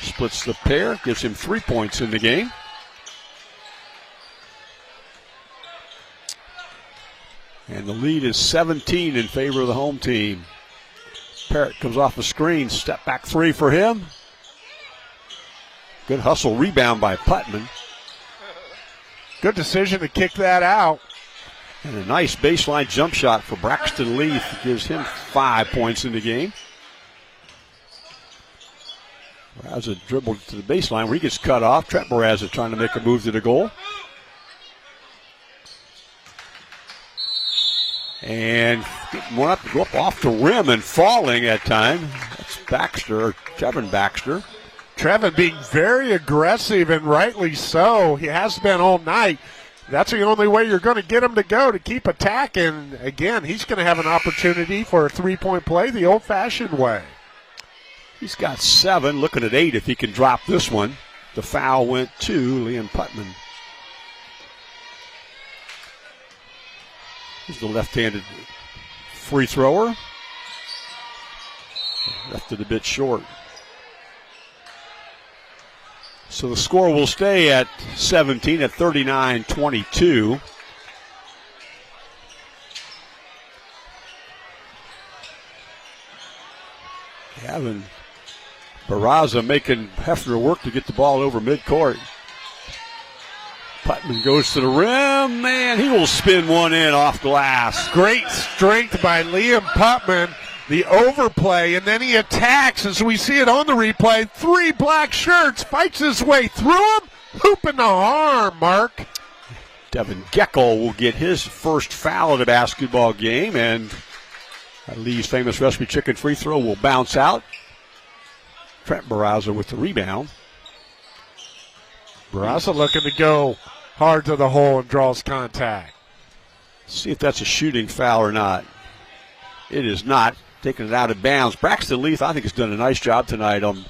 Splits the pair, gives him 3 points in the game. And the lead is 17 in favor of the home team. Parrott comes off the screen. Step back 3 for him. Good hustle rebound by Putman. Good decision to kick that out. And a nice baseline jump shot for Braxton Leith. Gives him 5 points in the game. Barraza dribbled to the baseline where he gets cut off. Trent Barraza trying to make a move to the goal. And getting one up to go up off the rim and falling at time. That's Baxter, Trevin Baxter. Trevin being very aggressive, and rightly so. He has been all night. That's the only way you're going to get him to go, to keep attacking. Again, he's going to have an opportunity for a 3-point play the old-fashioned way. He's got 7, looking at 8 if he can drop this one. The foul went to Liam Putman. He's the left-handed free thrower. Left it a bit short. So the score will stay at 17 at 39-22. Gavin Barraza making Hefner work to get the ball over midcourt. Putman goes to the rim. Man, he will spin one in off glass. Great strength by Liam Putman. The overplay, and then he attacks as we see it on the replay. 3 black shirts, fights his way through him. Hoop in the arm, Mark. Devin Geckel will get his first foul of the basketball game, and Lee's famous recipe chicken free throw will bounce out. Trent Barraza with the rebound. Barraza looking to go hard to the hole and draws contact. See if that's a shooting foul or not. It is not. Taking it out of bounds. Braxton Leith, I think, has done a nice job tonight on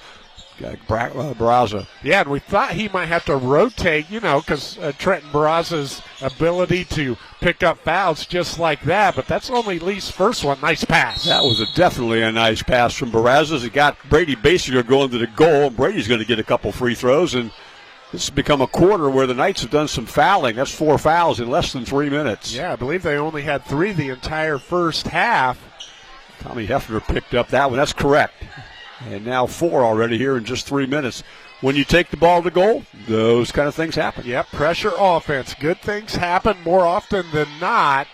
Barraza. Yeah, and we thought he might have to rotate, because Trenton Barraza's ability to pick up fouls just like that, but that's only Lee's first one. Nice pass. That was definitely a nice pass from Barraza. He got Brady Basinger going to the goal, and Brady's going to get a couple free throws, and this has become a quarter where the Knights have done some fouling. That's 4 fouls in less than 3 minutes. Yeah, I believe they only had 3 the entire first half. Tommy Hefner picked up that one. That's correct. And now 4 already here in just 3 minutes. When you take the ball to goal, those kind of things happen. Yep, pressure offense. Good things happen more often than not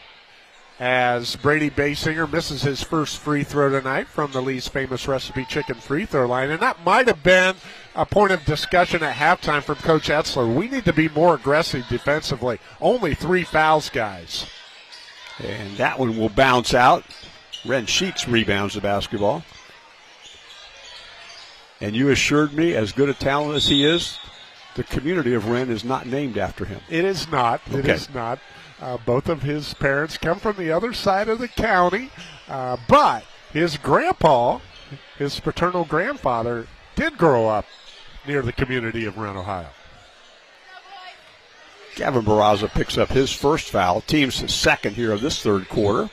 as Brady Basinger misses his first free throw tonight from the Lee's Famous Recipe Chicken free throw line. And that might have been a point of discussion at halftime from Coach Etzler. We need to be more aggressive defensively. Only 3 fouls, guys. And that one will bounce out. Ren Sheets rebounds the basketball. And you assured me, as good a talent as he is, the community of Wren is not named after him. It is not. Okay. It is not. Both of his parents come from the other side of the county. But his grandpa, his paternal grandfather, did grow up near the community of Wren, Ohio. Gavin Barraza picks up his first foul. Team's second here of this third quarter.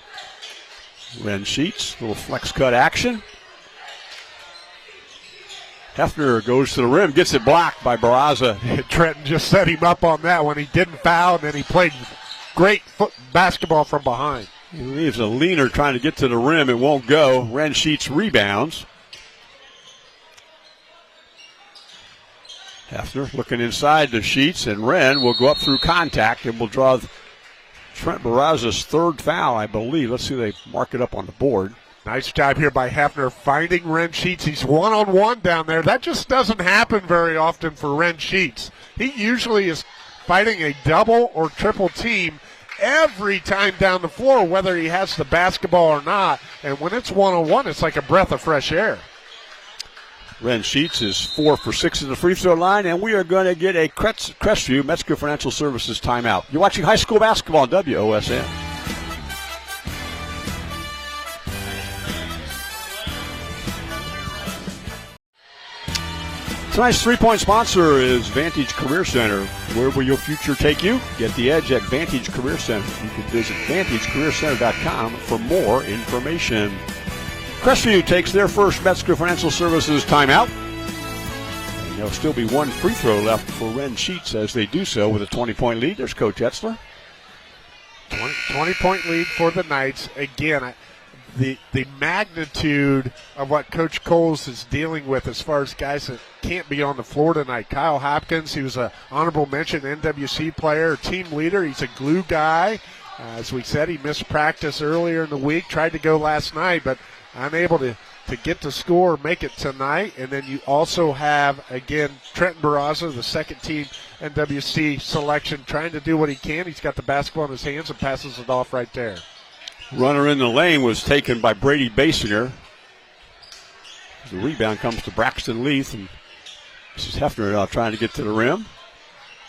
Ren Sheets, little flex cut action. Hefner goes to the rim, gets it blocked by Barraza. Trenton just set him up on that one. He didn't foul, and then he played great basketball from behind. He leaves a leaner trying to get to the rim. It won't go. Ren Sheets rebounds. Hefner looking inside the Sheets, and Ren will go up through contact and will draw Trent Barraza's third foul, I believe. Let's see if they mark it up on the board. Nice job here by Hefner finding Ren Sheets. He's one-on-one down there. That just doesn't happen very often for Ren Sheets. He usually is fighting a double or triple team every time down the floor, whether he has the basketball or not. And when it's one-on-one, it's like a breath of fresh air. Ren Sheets is 4 for 6 in the free throw line, and we are going to get a Crestview Metzger Financial Services timeout. You're watching high school basketball on WOSN. Tonight's three-point sponsor is Vantage Career Center. Where will your future take you? Get the edge at Vantage Career Center. You can visit VantageCareerCenter.com for more information. Crestview takes their first Metzger Financial Services timeout. And there'll still be one free throw left for Ren Sheets as they do so with a 20-point lead. There's Coach Etzler. 20-point lead for the Knights. Again, the magnitude of what Coach Coles is dealing with as far as guys that can't be on the floor tonight. Kyle Hopkins, he was an honorable mention NWC player, team leader. He's a glue guy. As we said, he missed practice earlier in the week, tried to go last night, but unable to get to score, make it tonight. And then you also have, again, Trenton Barraza, the second team NWC selection, trying to do what he can. He's got the basketball in his hands and passes it off right there. Runner in the lane was taken by Brady Basinger. The rebound comes to Braxton Leith, and this is Hefner now trying to get to the rim.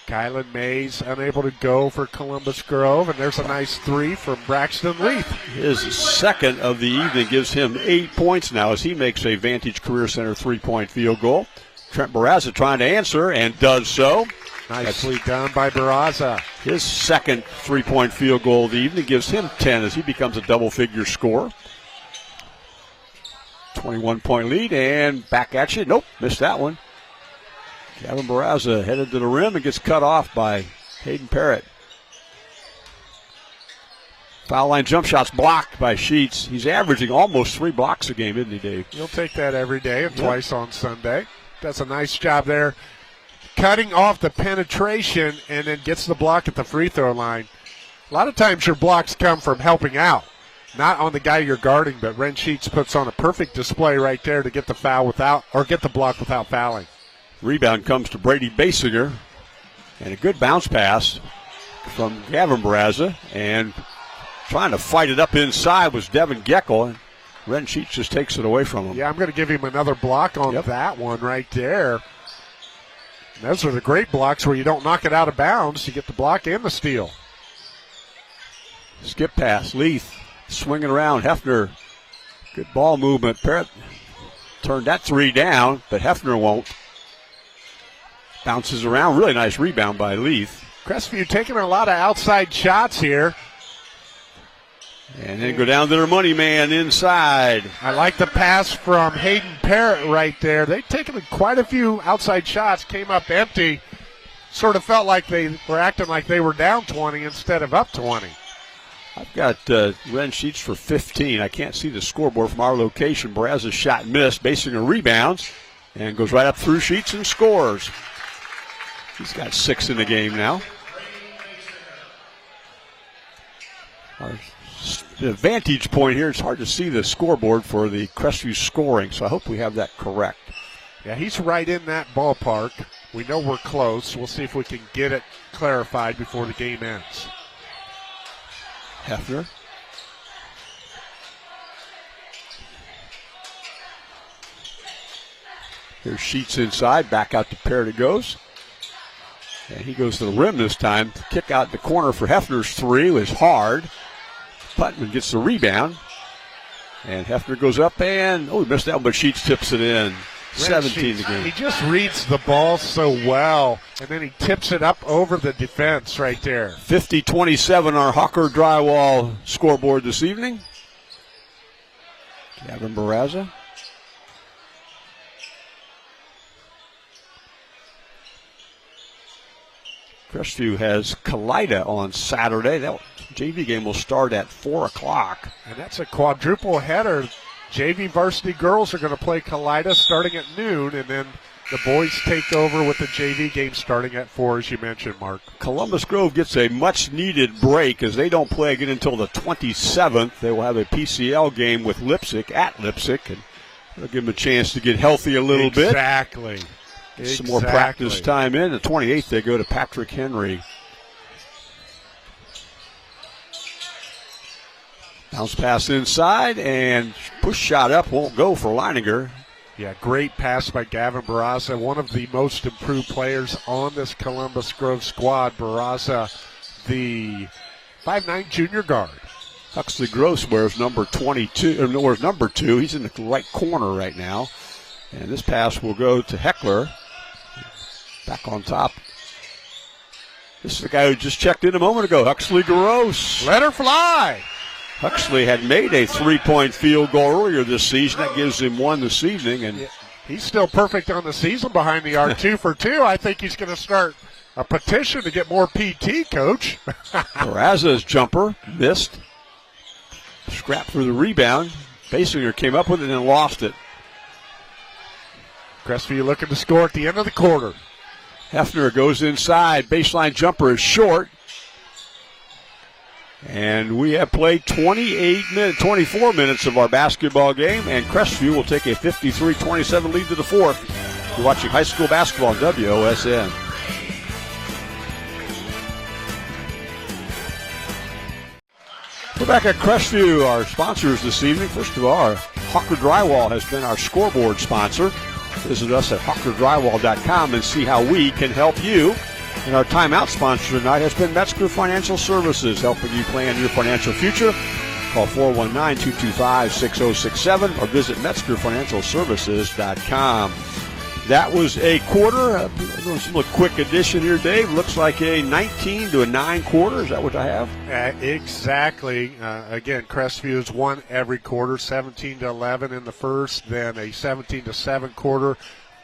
Kylan Mays unable to go for Columbus Grove, and there's a nice three from Braxton Leith. His second of the evening gives him 8 points now as he makes a Vantage Career Center three-point field goal. Trent Barraza trying to answer and does so. Nicely done by Barraza. His second three-point field goal of the evening gives him 10 as he becomes a double-figure scorer. 21-point lead, and back at you. Nope, missed that one. Gavin Barraza headed to the rim and gets cut off by Hayden Parrott. Foul line jump shots blocked by Sheets. He's averaging almost 3 blocks a game, isn't he, Dave? You'll take that every day and twice on Sunday. Does a nice job there, cutting off the penetration and then gets the block at the free throw line. A lot of times your blocks come from helping out, not on the guy you're guarding, but Ren Sheets puts on a perfect display right there to get the foul without, or get the block without fouling. Rebound comes to Brady Basinger, and a good bounce pass from Gavin Barraza, and trying to fight it up inside was Devin Geckel, and Ren Sheets just takes it away from him. Yeah, I'm going to give him another block on that one right there. Those are the great blocks where you don't knock it out of bounds. You get the block and the steal. Skip pass, Leith swinging around. Hefner, good ball movement. Parrott turn that three down, but Hefner won't. Bounces around. Really nice rebound by Leith. Crestview taking a lot of outside shots here. And then go down to their money man inside. I like the pass from Hayden Parrott right there. They've taken quite a few outside shots, came up empty. Sort of felt like they were acting like they were down 20 instead of up 20. I've got Ren Sheets for 15. I can't see the scoreboard from our location. Barraza's shot missed, basing her rebounds, and goes right up through Sheets and scores. He's got 6 in the game now. The vantage point here, it's hard to see the scoreboard for the Crestview scoring, so I hope we have that correct. Yeah, he's right in that ballpark. We know we're close. We'll see if we can get it clarified before the game ends. Hefner. Here's Sheets inside, back out to Parrott it goes. And he goes to the rim this time. Kick out the corner for Hefner's three was hard. Putman gets the rebound. And Hefner goes up and, he missed that one, but Sheets tips it in. 17 the game. He just reads the ball so well, and then he tips it up over the defense right there. 50-27 our Hawker Drywall scoreboard this evening. Gavin Barraza. Crestview has Kalida on Saturday. That JV game will start at 4 o'clock. And that's a quadruple header. JV varsity girls are going to play Kalida starting at noon, and then the boys take over with the JV game starting at 4, as you mentioned, Mark. Columbus Grove gets a much-needed break as they don't play again until the 27th. They will have a PCL game with Leipzig at Leipzig, and it'll give them a chance to get healthy a little bit. Exactly. Some more practice time in. The 28th, they go to Patrick Henry. Bounce pass inside, and push shot up won't go for Leininger. Yeah, great pass by Gavin Barraza, one of the most improved players on this Columbus Grove squad. Barraza, the 5'9" junior guard. Huxley Gross wears number 22, or wears number 2. He's in the right corner right now. And this pass will go to Heckler. Back on top. This is the guy who just checked in a moment ago, Huxley Gross. Let her fly. Huxley had made a 3-point field goal earlier this season. That gives him 1 this evening. And he's still perfect on the season behind the arc, 2 for 2. I think he's going to start a petition to get more PT, Coach. Barraza's jumper missed. Scrapped for the rebound. Basinger came up with it and then lost it. Crestview looking to score at the end of the quarter. Hefner goes inside. Baseline jumper is short. And we have played 24 minutes of our basketball game, and Crestview will take a 53-27 lead to the fourth. You're watching high school basketball on WOSN. We're back at Crestview, our sponsors this evening. First of all, Hawker Drywall has been our scoreboard sponsor. Visit us at hawkerdrywall.com and see how we can help you. And our timeout sponsor tonight has been Metzger Financial Services, helping you plan your financial future. Call 419-225-6067 or visit MetzgerFinancialServices.com. That was a quarter. Doing some quick addition here, Dave. Looks like a 19 to a 9 quarter. Is that what I have? Exactly. Again, Crestview has won every quarter, 17-11 in the first, then a 17-7 quarter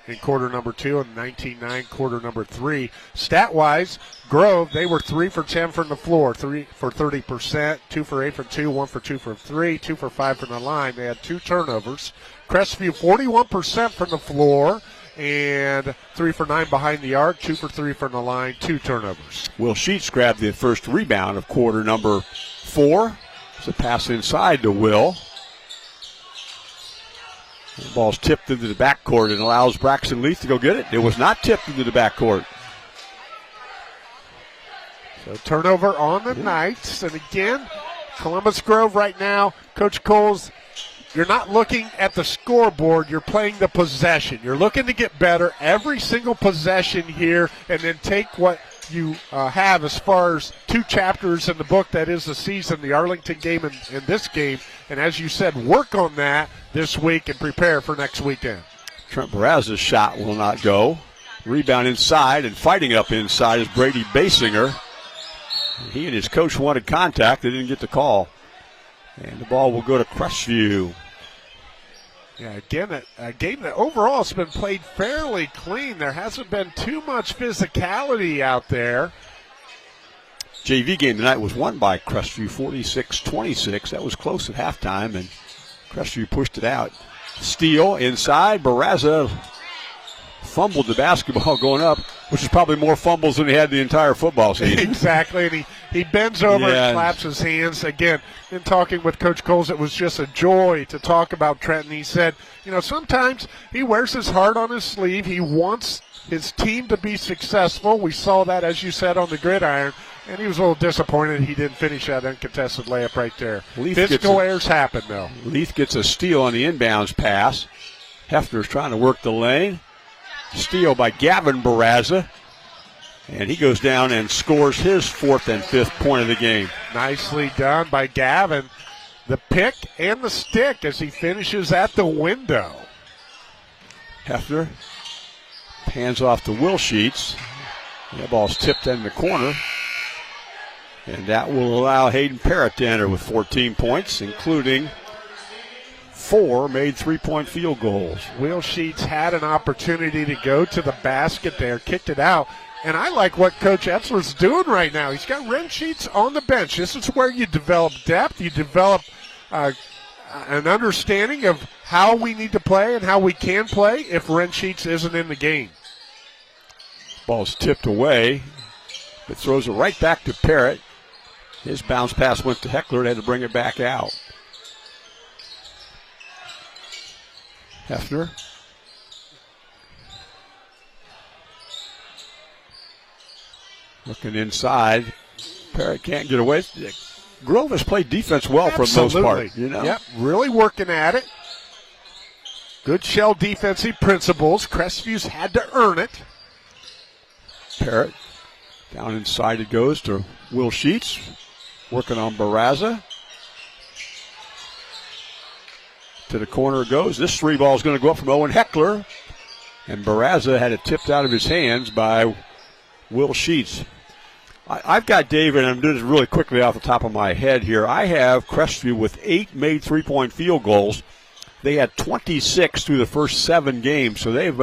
in quarter number 2 and 19-9 quarter number 3. Stat-wise, Grove, they were 3 for 10 from the floor, 3 for 30%, 2 for 8 from 2, 1 for 2 from 3, 2 for 5 from the line. They had 2 turnovers. Crestview, 41% from the floor and 3 for 9 behind the arc, 2 for 3 from the line, 2 turnovers. Will Sheets grabbed the first rebound of quarter number 4. It's a pass inside to Will. The ball's tipped into the backcourt and allows Braxton Leith to go get it. It was not tipped into the backcourt. So turnover on the Knights. And again, Columbus Grove right now, Coach Coles, you're not looking at the scoreboard. You're playing the possession. You're looking to get better every single possession here and then take what you have as far as 2 chapters in the book that is the season, the Arlington game and this game. And as you said, work on that this week and prepare for next weekend. Trent Barraza's shot will not go. Rebound inside, and fighting up inside is Brady Basinger. He and his coach wanted contact. They didn't get the call. And the ball will go to Crestview. Yeah, again, a game that overall has been played fairly clean. There hasn't been too much physicality out there. JV game tonight was won by Crestview 46-26. That was close at halftime, and Crestview pushed it out. Steal inside. Barraza fumbled the basketball going up, which is probably more fumbles than he had the entire football season. Exactly, and he bends over and claps his hands. Again, in talking with Coach Coles, it was just a joy to talk about Trenton. He said, sometimes he wears his heart on his sleeve. He wants his team to be successful. We saw that, as you said, on the gridiron, and he was a little disappointed he didn't finish that uncontested layup right there. Physical errors happen, though. Leith gets a steal on the inbounds pass. Hefner's trying to work the lane. Steal by Gavin Barraza. And he goes down and scores his 4th and 5th point of the game. Nicely done by Gavin. The pick and the stick as he finishes at the window. Hefner hands off to Will Sheets. That ball's tipped in the corner. And that will allow Hayden Parrott to enter with 14 points, including 4 made 3-point field goals. Will Sheets had an opportunity to go to the basket there, kicked it out. And I like what Coach Etzler's doing right now. He's got Ren Sheets on the bench. This is where you develop depth. You develop an understanding of how we need to play and how we can play if Ren Sheets isn't in the game. Ball's tipped away, but throws it right back to Parrott. His bounce pass went to Heckler. They had to bring it back out. Hefner. Looking inside. Parrott can't get away. Grove has played defense well for the most part. Yep, really working at it. Good shell defensive principles. Crestview's had to earn it. Parrott. Down inside it goes to Will Sheets. Working on Barraza. To the corner it goes. This 3 ball is going to go up from Owen Heckler. And Barraza had it tipped out of his hands by Will Sheets. I've got David, and I'm doing this really quickly off the top of my head here. I have Crestview with 8 made 3-point field goals. They had 26 through the first 7 games, so they've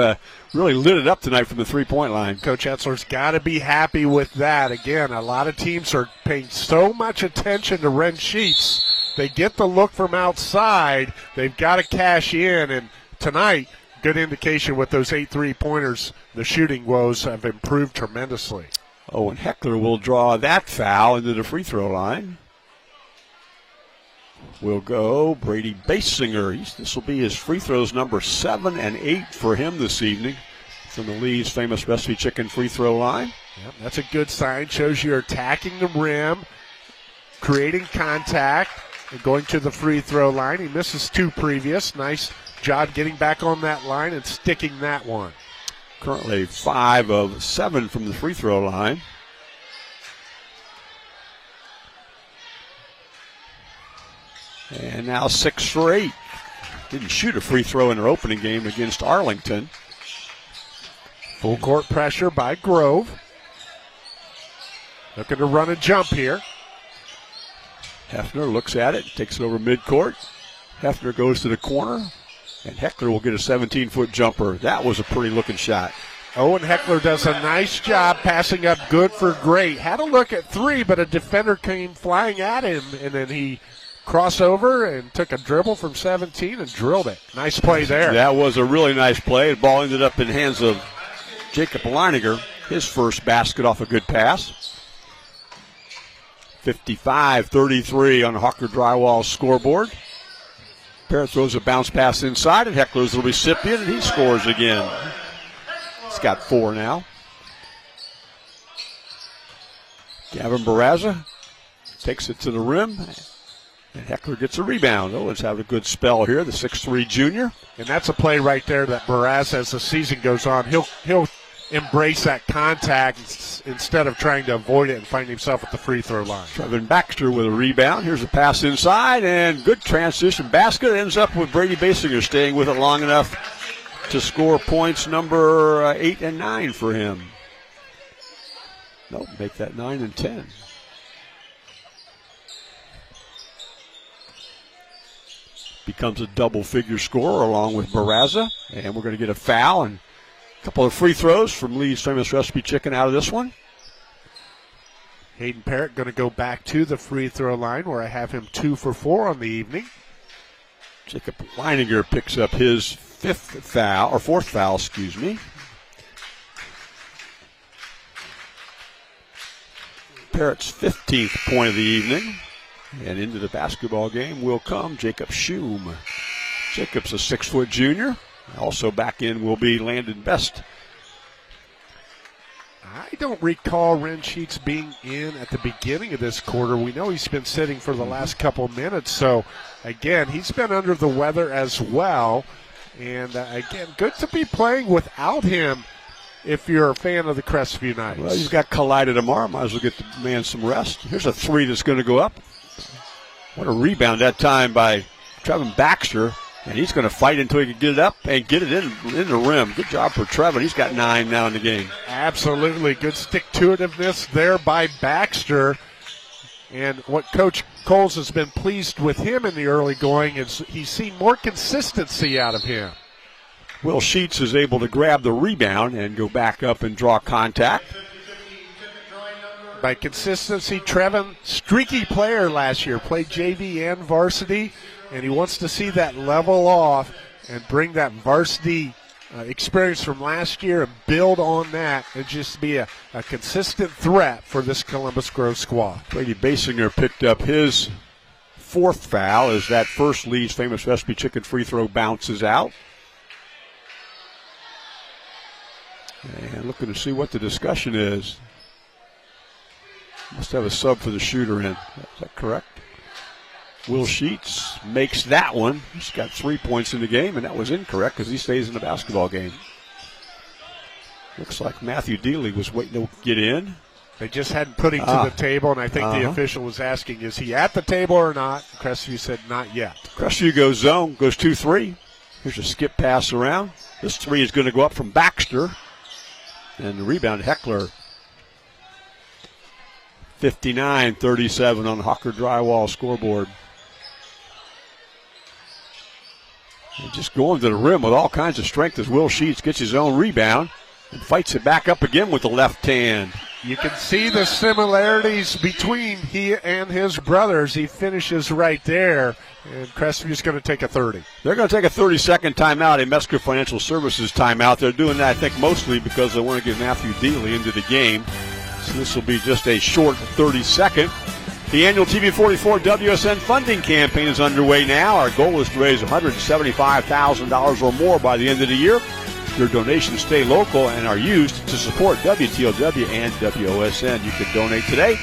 really lit it up tonight from the 3-point line. Coach Etzler's got to be happy with that. Again, a lot of teams are paying so much attention to Ren Sheets. They get the look from outside. They've got to cash in, and tonight, good indication with those 8 3-pointers. The shooting woes have improved tremendously. Owen Heckler will draw that foul into the free throw line. Will go Brady Basinger. This will be his free throws number 7 and 8 for him this evening from the Lee's famous recipe chicken free throw line. Yep, that's a good sign. Shows you're attacking the rim, creating contact, and going to the free throw line. He misses 2 previous. Nice job getting back on that line and sticking that one. Currently 5 of 7 from the free throw line. And now 6 for 8. Didn't shoot a free throw in their opening game against Arlington. Full court pressure by Grove. Looking to run a jump here. Hefner looks at it, takes it over midcourt. Hefner goes to the corner, and Heckler will get a 17-foot jumper. That was a pretty looking shot. Owen Heckler does a nice job passing up good for great. Had a look at 3, but a defender came flying at him, and then he crossed over and took a dribble from 17 and drilled it. Nice play there. That was a really nice play. The ball ended up in the hands of Jacob Leininger, his first basket off a good pass. 55-33 on Hawker Drywall's scoreboard. Parrott throws a bounce pass inside, and Heckler's the recipient, and he scores again. He's got 4 now. Gavin Barraza takes it to the rim, and Heckler gets a rebound. Owen's having a good spell here, the 6'3 junior. And that's a play right there that Barraza, as the season goes on, he'll embrace that contact instead of trying to avoid it and find himself at the free throw line. Trevin Baxter with a rebound. Here's a pass inside, and good transition basket. Ends up with Brady Basinger staying with it long enough to score points number 8 and 9 for him. Nope, make that 9 and 10. Becomes a double-figure scorer along with Barraza, and we're going to get a foul and a couple of free throws from Lee's Famous Recipe Chicken out of this one. Hayden Parrott going to go back to the free throw line where I have him 2 for 4 on the evening. Jacob Leininger picks up his fourth foul, excuse me. Parrott's 15th point of the evening. And into the basketball game will come Jacob Schum. Jacob's a 6-foot junior. Also back in will be Landon Best. I don't recall Ren Sheets being in at the beginning of this quarter. We know he's been sitting for the last couple of minutes. So, again, he's been under the weather as well. And, again, good to be playing without him if you're a fan of the Crestview Knights. Well, he's got Collida tomorrow. Might as well get the man some rest. Here's a three that's going to go up. What a rebound that time by Trevin Baxter. And he's going to fight until he can get it up and get it in the rim. Good job for Trevin. He's got 9 now in the game. Absolutely. Good stick-to-itiveness there by Baxter. And what Coach Coles has been pleased with him in the early going is he's seen more consistency out of him. Will Sheets is able to grab the rebound and go back up and draw contact. By consistency, Trevin, streaky player last year, played JV and varsity, and he wants to see that level off and bring that varsity experience from last year and build on that and just be a consistent threat for this Columbus Grove squad. Brady Basinger picked up his 4th foul as that first Lee's Famous Recipe Chicken free throw bounces out. And looking to see what the discussion is. Must have a sub for the shooter in. Is that correct? Will Sheets makes that one. He's got 3 points in the game, and that was incorrect because he stays in the basketball game. Looks like Matthew Dealey was waiting to get in. They just hadn't put him to the table, and I think the official was asking, is he at the table or not? Crestview said not yet. Crestview goes zone, goes 2-3. Here's a skip pass around. This three is going to go up from Baxter. And the rebound, Heckler. 59-37 on the Hawker Drywall scoreboard. And just going to the rim with all kinds of strength as Will Sheets gets his own rebound and fights it back up again with the left hand. You can see the similarities between he and his brothers. He finishes right there, and Crestview's going to take a 30. They're going to take a 30-second timeout, a Mesker Financial Services timeout. They're doing that, I think, mostly because they want to get Matthew Dealey into the game. So this will be just a short 30-second. The annual TV44 WSN funding campaign is underway now. Our goal is to raise $175,000 or more by the end of the year. Your donations stay local and are used to support WTOW and WOSN. You can donate today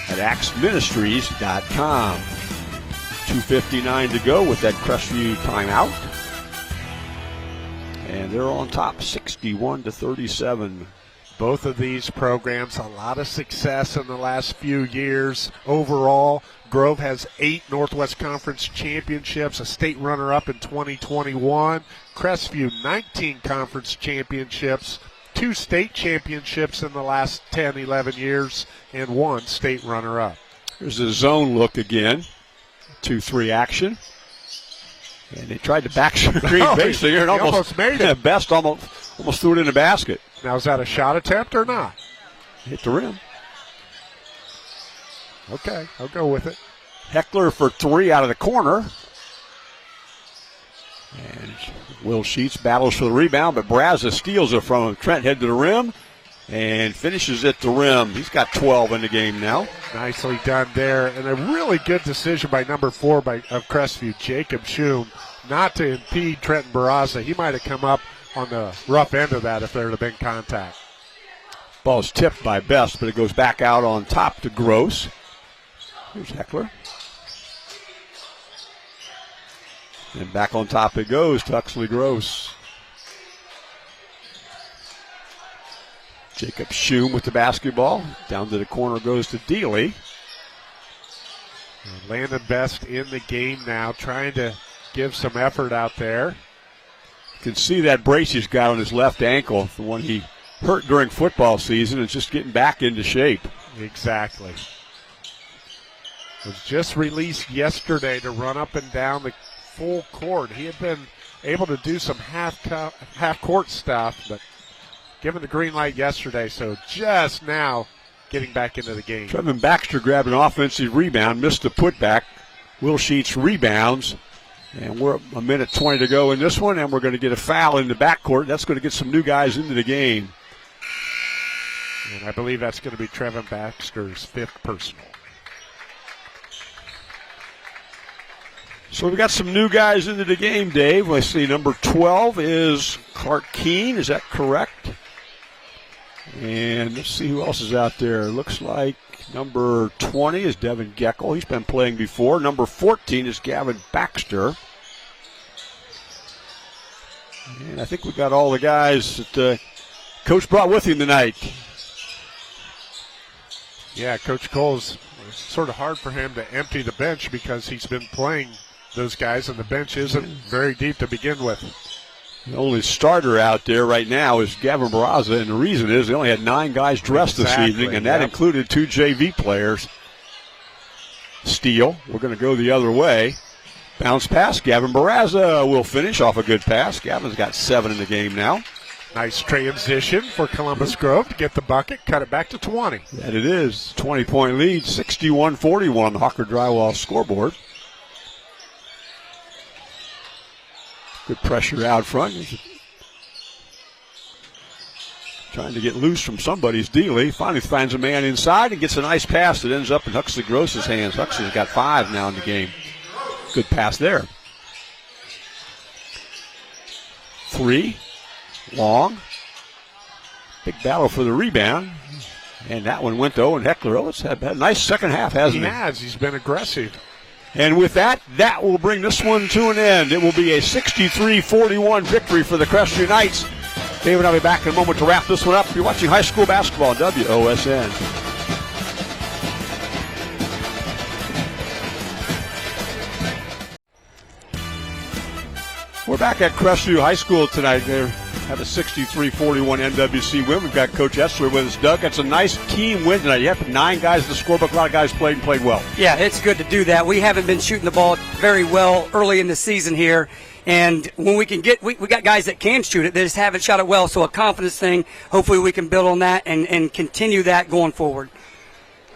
at axministries.com. 2:59 to go with that Crestview timeout. And they're on top, 61-37. Both of these programs, a lot of success in the last few years. Overall, Grove has 8 Northwest Conference championships, a state runner-up in 2021. Crestview, 19 conference championships, 2 state championships in the last 10, 11 years, and 1 state runner-up. Here's the zone look again. 2-3 action. And they tried to back screen basically and almost made it. Best almost threw it in the basket. Now, is that a shot attempt or not? Hit the rim. Okay, I'll go with it. Heckler for 3 out of the corner. And Will Sheets battles for the rebound, but Brazza steals it from him. Trent head to the rim and finishes at the rim. He's got 12 in the game now. Nicely done there. And a really good decision by number 4 of Crestview, Jacob Schum, not to impede Trenton Barraza. He might have come up on the rough end of that if there had been contact. Ball is tipped by Best, but it goes back out on top to Gross. Here's Heckler. And back on top it goes to Huxley Gross. Jacob Schum with the basketball. Down to the corner goes to Dealey. Landon Best in the game now, trying to give some effort out there. You can see that brace he's got on his left ankle, the one he hurt during football season, is just getting back into shape. Exactly. Was just released yesterday to run up and down the full court. He had been able to do some half-court stuff, but given the green light yesterday, so just now getting back into the game. Trevin Baxter grabbed an offensive rebound, missed the putback. Will Sheets rebounds, and we're a minute 20 to go in this one, and we're going to get a foul in the backcourt. That's going to get some new guys into the game. And I believe that's going to be Trevin Baxter's 5th personal. So we've got some new guys into the game, Dave. I see number 12 is Clark Keene. Is that correct? And let's see who else is out there. Looks like number 20 is Devin Geckel. He's been playing before. Number 14 is Gavin Baxter. And I think we've got all the guys that Coach brought with him tonight. Yeah, Coach Cole's sort of hard for him to empty the bench because he's been playing those guys, and the bench isn't very deep to begin with. The only starter out there right now is Gavin Barraza, and the reason is they only had 9 guys dressed this evening, and that included 2 JV players. Steele, we're going to go the other way. Bounce pass, Gavin Barraza will finish off a good pass. Gavin's got 7 in the game now. Nice transition for Columbus Grove to get the bucket, cut it back to 20. That it is. 20-point lead, 61-41 on the Hawker Drywall scoreboard. Good pressure out front. Trying to get loose from somebody's Dealey. Finally finds a man inside and gets a nice pass that ends up in Huxley Gross's hands. Huxley's got 5 now in the game. Good pass there. 3. Long. Big battle for the rebound. And that one went to Owen Heckler. Oh, it's had a nice second half, hasn't he? He has. He's been aggressive. And with that will bring this one to an end. It will be a 63-41 victory for the Crestview Knights. Dave and I will be back in a moment to wrap this one up. You're watching high school basketball on WOSN. We're back at Crestview High School tonight. They have a 63-41 NWC win. We've got Coach Essler with us. Doug, that's a nice team win tonight. You have 9 guys in the scorebook. A lot of guys played well. Yeah, it's good to do that. We haven't been shooting the ball very well early in the season here. And when we can we got guys that can shoot it, they just haven't shot it well. So a confidence thing, hopefully we can build on that and continue that going forward.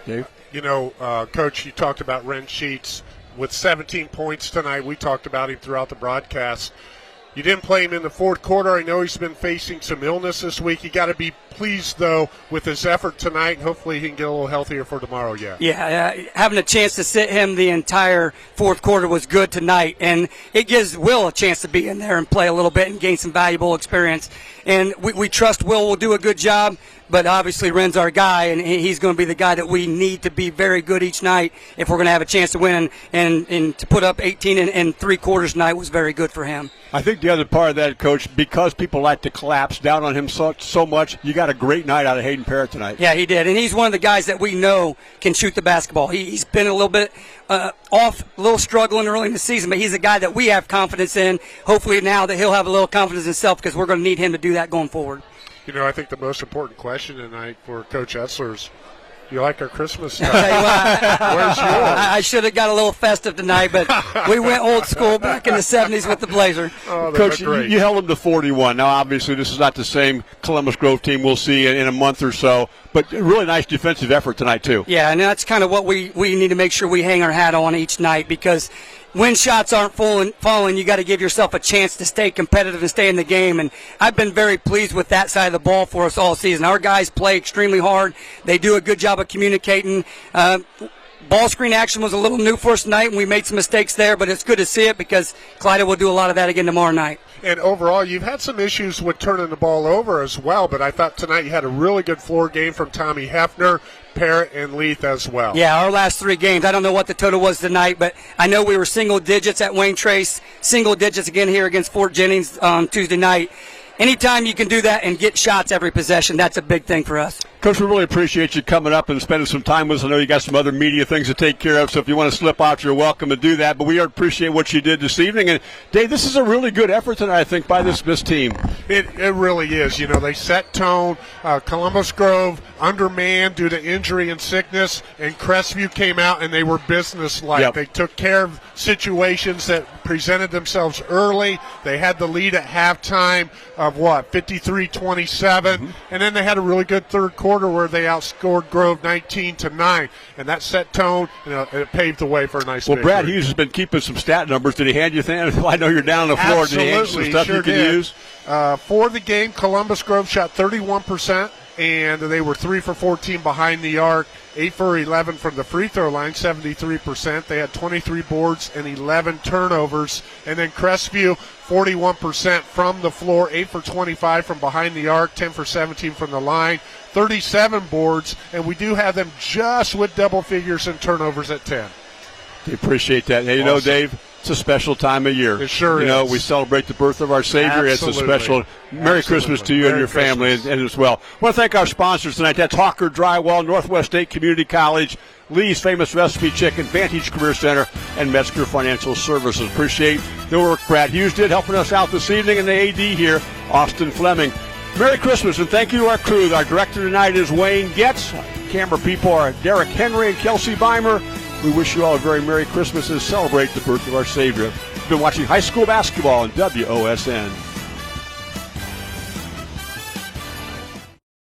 Dave? You know, Coach, you talked about Ren Sheets with 17 points tonight. We talked about him throughout the broadcast. You didn't play him in the fourth quarter. I know he's been facing some illness this week. You got to be pleased, though, with his effort tonight. Hopefully he can get a little healthier for tomorrow yet. Yeah, having a chance to sit him the entire fourth quarter was good tonight, and it gives Will a chance to be in there and play a little bit and gain some valuable experience. And we trust Will do a good job, but obviously Ren's our guy, and he's going to be the guy that we need to be very good each night if we're going to have a chance to win. And to put up 18 and 3 quarters tonight was very good for him. I think the other part of that, Coach, because people like to collapse down on him so much, you got a great night out of Hayden Parrott tonight. Yeah, he did. And he's one of the guys that we know can shoot the basketball. He's been a little bit off, a little struggling early in the season, but he's a guy that we have confidence in. Hopefully now that he'll have a little confidence in himself because we're going to need him to do that going forward. You know, I think the most important question tonight for Coach Essler is, do you like our Christmas stuff? Where's yours? I should have got a little festive tonight, but we went old school back in the 70s with the blazer. Oh, Coach, you held them to 41. Now, obviously, this is not the same Columbus Grove team we'll see in a month or so, but really nice defensive effort tonight, too. Yeah, and that's kind of what we need to make sure we hang our hat on each night, because when shots aren't falling, you got to give yourself a chance to stay competitive and stay in the game. And I've been very pleased with that side of the ball for us all season. Our guys play extremely hard. They do a good job of communicating. Ball screen action was a little new for us tonight, and we made some mistakes there, but it's good to see it because Clyde will do a lot of that again tomorrow night. And overall, you've had some issues with turning the ball over as well, but I thought tonight you had a really good floor game from Tommy Hefner, Parrott, and Leith as well. Yeah, our last 3 games. I don't know what the total was tonight, but I know we were single digits at Wayne Trace, single digits again here against Fort Jennings Tuesday night. anytime you can do that and get shots every possession, that's a big thing for us. Coach, we really appreciate you coming up and spending some time with us. I know you got some other media things to take care of, so if you want to slip out, you're welcome to do that. But we appreciate what you did this evening. And, Dave, this is a really good effort tonight, I think, by this team. It really is. You know, they set tone. Columbus Grove undermanned due to injury and sickness, and Crestview came out and they were businesslike. Yep. They took care of situations that presented themselves early. They had the lead at halftime of 53-27, and then they had a really good third quarter where they outscored Grove 19-9, and that set tone. You know, it paved the way for a nice victory. Well, Brad Hughes has been keeping some stat numbers. Did he hand you things? I know you're down on the floor. Absolutely. Did he hand you some stuff sure you can did. use? For the game, Columbus Grove shot 31%, and they were 3 for 14 behind the arc, 8 for 11 from the free throw line, 73%. They had 23 boards and 11 turnovers. And then Crestview, 41% from the floor, 8 for 25 from behind the arc, 10 for 17 from the line, 37 boards, and we do have them just with double figures in turnovers at 10. We appreciate that. Hey, you know, Dave, it's a special time of year. It sure is. You know, we celebrate the birth of our Savior. Absolutely. It's a special Merry Christmas to you and your family and as well. I want to thank our sponsors tonight. That's Hawker Drywall, Northwest State Community College, Lee's Famous Recipe Chicken, Vantage Career Center, and Metzger Financial Services. Appreciate the work Brad Hughes did helping us out this evening, and the AD here, Austin Fleming. Merry Christmas, and thank you to our crew. Our director tonight is Wayne Getz. Our camera people are Derek Henry and Kelsey Beimer. We wish you all a very Merry Christmas and celebrate the birth of our Savior. You've been watching high school basketball on WOSN.